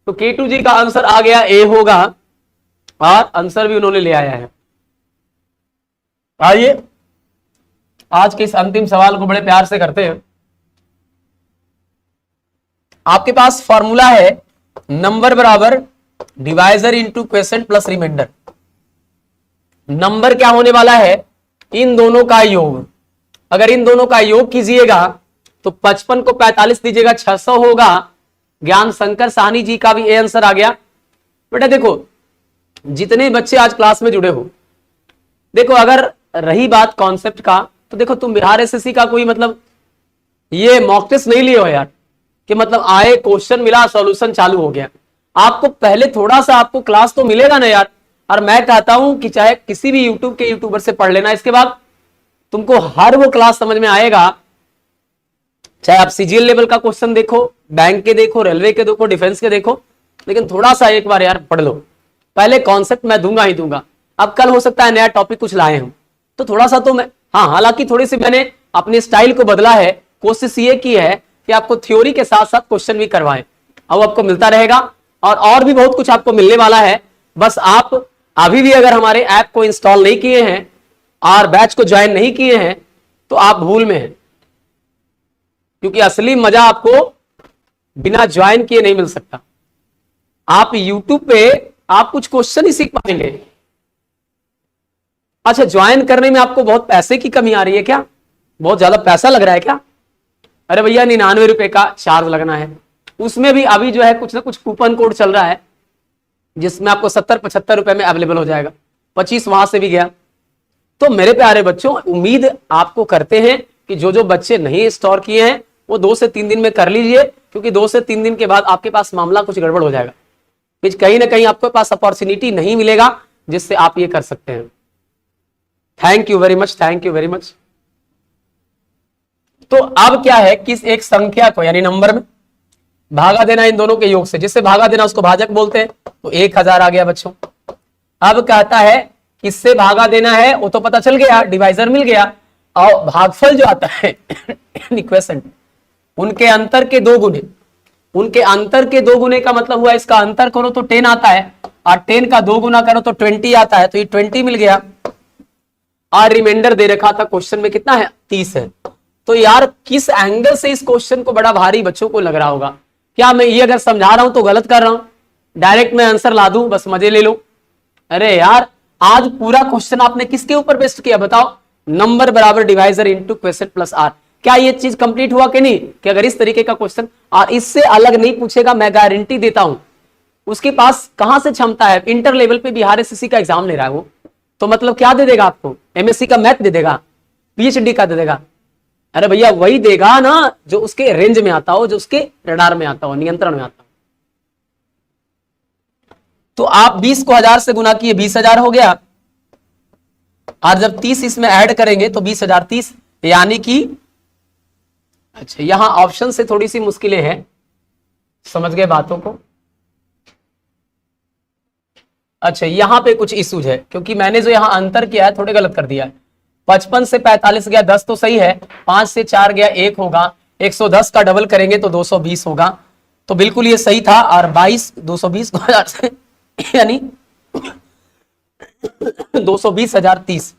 तो K2G का आंसर आ गया, ए होगा, और आंसर भी उन्होंने ले आया है। आइए आज के इस अंतिम सवाल को बड़े प्यार से करते हैं। आपके पास फॉर्मूला है नंबर बराबर divisor into quotient plus reminder. Number क्या होने वाला है, इन दोनों का योग, अगर इन दोनों का योग कीजिएगा तो 55 को 45 दीजिएगा 600 होगा। ज्ञान शंकर साहनी जी का भी ए आंसर आ गया। बेटा देखो जितने बच्चे आज क्लास में जुड़े हो, देखो अगर रही बात कॉन्सेप्ट का, तो देखो तुम बिहार एसएससी का कोई मतलब ये मॉक टेस्ट नहीं लिए हो यार कि मतलब आए क्वेश्चन मिला सॉल्यूशन चालू हो गया। आपको पहले थोड़ा सा आपको क्लास तो मिलेगा ना यार। और मैं कहता हूं कि चाहे किसी भी यूट्यूब के यूट्यूबर से पढ़ लेना, इसके बाद तुमको हर वो क्लास समझ में आएगा। चाहे आप सीजीएल लेवल का क्वेश्चन देखो, बैंक के देखो, रेलवे के देखो, डिफेंस के देखो, लेकिन थोड़ा सा एक बार यार पढ़ लो। पहले कॉन्सेप्ट मैं दूंगा ही दूंगा। अब कल हो सकता है नया टॉपिक कुछ लाए हम, तो थोड़ा सा तो मैं, हाँ हालांकि थोड़ी सी मैंने अपने स्टाइल को बदला है। कोशिश ये की है कि आपको थ्योरी के साथ साथ क्वेश्चन भी करवाएं, अब आपको मिलता रहेगा और भी बहुत कुछ आपको मिलने वाला है। बस आप अभी भी अगर हमारे ऐप को इंस्टॉल नहीं किए हैं और बैच को ज्वाइन नहीं किए हैं तो आप भूल में हैं, क्योंकि असली मजा आपको बिना ज्वाइन किए नहीं मिल सकता। आप YouTube पे आप कुछ क्वेश्चन ही सीख पाएंगे। अच्छा, ज्वाइन करने में आपको बहुत पैसे की कमी आ रही है क्या? बहुत ज्यादा पैसा लग रहा है क्या? अरे भैया 99 रुपए का चार्ज लगना है। उसमें भी अभी जो है कुछ ना कुछ कूपन कोड चल रहा है जिसमें आपको 70-75 रुपए में अवेलेबल हो जाएगा। 25 वहां से भी गया। तो मेरे प्यारे बच्चों, उम्मीद आपको करते हैं कि जो जो बच्चे नहीं स्टोर किए हैं वो 2 से 3 दिन में कर लीजिए, क्योंकि 2 से 3 दिन के बाद आपके पास मामला कुछ गड़बड़ हो जाएगा। कहीं ना कहीं आपके पास अपॉर्चुनिटी नहीं मिलेगा जिससे आप ये कर सकते हैं। Thank you very much, thank you very much. तो अब क्या है, किस एक संख्या को यानी नंबर में भागा देना इन दोनों के योग से, जिससे भागा देना उसको भाजक बोलते हैं। तो 1000 आ गया बच्चों। अब कहता है किससे भागा देना है वो तो पता चल गया, डिवाइजर मिल गया। और भागफल जो आता है इक्वेशन, उनके अंतर के 2 गुने, उनके अंतर के 2 गुने का मतलब हुआ इसका अंतर करो तो 10 आता है और 10 का 2 गुना करो तो 20 आता है। तो ये 20 मिल गया और रिमाइंडर दे रखा था क्वेश्चन में कितना है, 30 है। तो यार किस एंगल से इस क्वेश्चन को बड़ा भारी बच्चों को लग रहा होगा? क्या मैं ये अगर समझा रहा हूं तो गलत कर रहा हूं? डायरेक्ट मैं आंसर ला दूं बस मजे ले लो? अरे यार आज पूरा क्वेश्चन आपने किसके ऊपर बेस्ड किया बताओ? नंबर बराबर divisor into question plus R. क्या ये चीज कंप्लीट हुआ कि नहीं? कि अगर इस तरीके का क्वेश्चन और इससे अलग नहीं पूछेगा, मैं गारंटी देता हूं उसके पास कहां से क्षमता है। इंटर लेवल पे बिहार एसएससी का एग्जाम ले रहा है वो, तो मतलब क्या दे देगा आपको? एमएससी का मैथ दे देगा, पीएचडी का दे देगा। अरे भैया वही देगा ना जो उसके रेंज में आता हो, जो उसके रडार में आता हो, नियंत्रण में आता हो। तो आप 20 को 1000 से गुना किए 20,000 हो गया, और जब 30 इसमें ऐड करेंगे तो 20,000 30, यानी कि अच्छा यहां ऑप्शन से थोड़ी सी मुश्किलें हैं, समझ गए बातों को? अच्छा यहां पे कुछ इश्यूज है, क्योंकि मैंने जो यहां अंतर किया है थोड़े गलत कर दिया है। 55 से 45 गया 10 तो सही है, 5 से 4 गया 1 होगा, 110 का डबल करेंगे तो 220 होगा, तो बिल्कुल ये सही था। और 22 220 को 1000 से यानी 220,030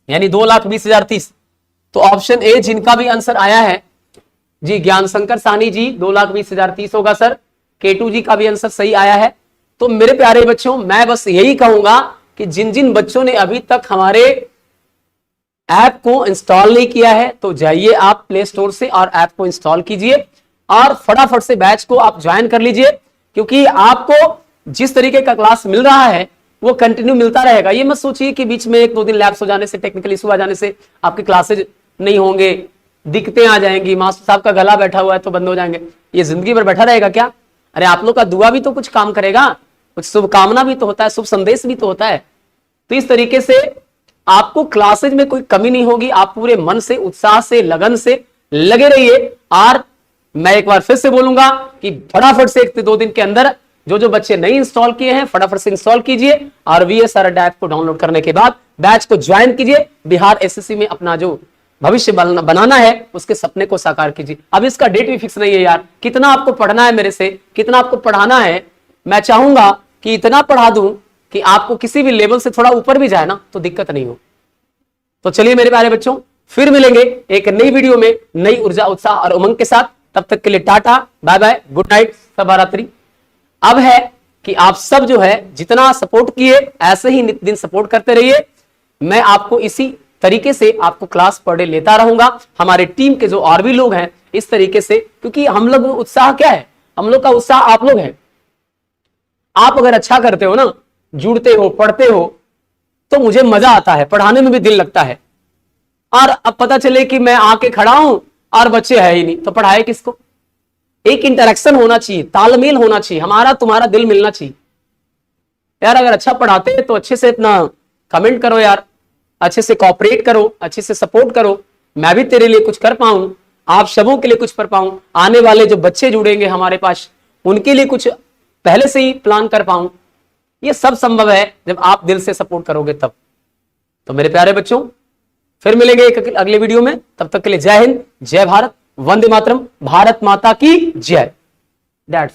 यानी 2,20,030। तो ऑप्शन ए जिनका भी आंसर आया है जी, ज्ञान शंकर साहनी जी 2,20,030 होगा सर। केटू जी का भी आंसर सही आया है। तो मेरे प्यारे बच्चों मैं बस यही कहूंगा कि जिन जिन बच्चों ने अभी तक हमारे ऐप को इंस्टॉल नहीं किया है तो जाइए आप प्ले स्टोर से और ऐप को इंस्टॉल कीजिए और फटाफट से बैच को आप ज्वाइन कर लीजिए, क्योंकि आपको जिस तरीके का क्लास मिल रहा है वो कंटिन्यू मिलता रहेगा। ये मत सोचिए कि बीच में 1-2 दिन लैप्स हो जाने से, टेक्निकल इशू आ जाने से आपके क्लासेज नहीं होंगे, दिक्कतें आ जाएंगी, मास्टर साहब का गला बैठा हुआ है तो बंद हो जाएंगे। ये जिंदगी भर बैठा रहेगा क्या? अरे आप लोग का दुआ भी तो कुछ काम करेगा, कुछ शुभकामना भी तो होता है, शुभ संदेश भी तो होता है। तो इस तरीके से आपको क्लासेज में कोई कमी नहीं होगी। आप पूरे मन से, उत्साह से, लगन से लगे रहिए। और मैं एक बार फिर से बोलूंगा कि फटाफट से 1-2 दिन के अंदर जो जो बच्चे नहीं इंस्टॉल किए हैं फटाफट से इंस्टॉल कीजिए और VSRD ऐप को डाउनलोड करने के बाद बैच को ज्वाइन कीजिए। बिहार एसएससी में अपना जो भविष्य बनाना है उसके सपने को साकार कीजिए। अब इसका डेट भी फिक्स नहीं है यार, कितना आपको पढ़ना है मेरे से, कितना आपको पढ़ाना है। मैं चाहूंगा कि इतना पढ़ा दूं कि आपको किसी भी लेवल से थोड़ा ऊपर भी जाए ना तो दिक्कत नहीं हो। तो चलिए मेरे प्यारे बच्चों, फिर मिलेंगे एक नई वीडियो में नई ऊर्जा, उत्साह और उमंग के साथ। तब तक के लिए tata, bye bye, good night, शुभरात्रि। अब है कि आप सब जो है जितना सपोर्ट किए ऐसे ही नित्य दिन सपोर्ट करते रहिए। मैं आपको इसी तरीके से आपको क्लास पर डे लेता रहूंगा। हमारे टीम के जो और भी लोग हैं इस तरीके से, क्योंकि हम लोग उत्साह क्या है, हम लोग का उत्साह आप लोग हैं। आप अगर अच्छा करते हो ना, जुड़ते हो, पढ़ते हो, तो मुझे मजा आता है, पढ़ाने में भी दिल लगता है। और अब पता चले कि मैं आके खड़ा हूं और बच्चे है ही नहीं, तो पढ़ाए किसको? एक इंटरेक्शन होना चाहिए, तालमेल होना चाहिए, हमारा तुम्हारा दिल मिलना चाहिए यार। अगर अच्छा पढ़ाते हैं तो अच्छे से इतना कमेंट करो यार, अच्छे से कोऑपरेट करो, अच्छे से सपोर्ट करो, मैं भी तेरे लिए कुछ कर पाऊं, आप सबों के लिए कुछ कर पाऊं, आने वाले जो बच्चे जुड़ेंगे हमारे पास उनके लिए कुछ पहले से ही प्लान कर पाऊं। ये सब संभव है जब आप दिल से सपोर्ट करोगे तब। तो मेरे प्यारे बच्चों, फिर मिलेंगे एक अगले वीडियो में, तब तक के लिए जय हिंद, जय भारत, वंदे मातरम, भारत माता की जय। दैट्स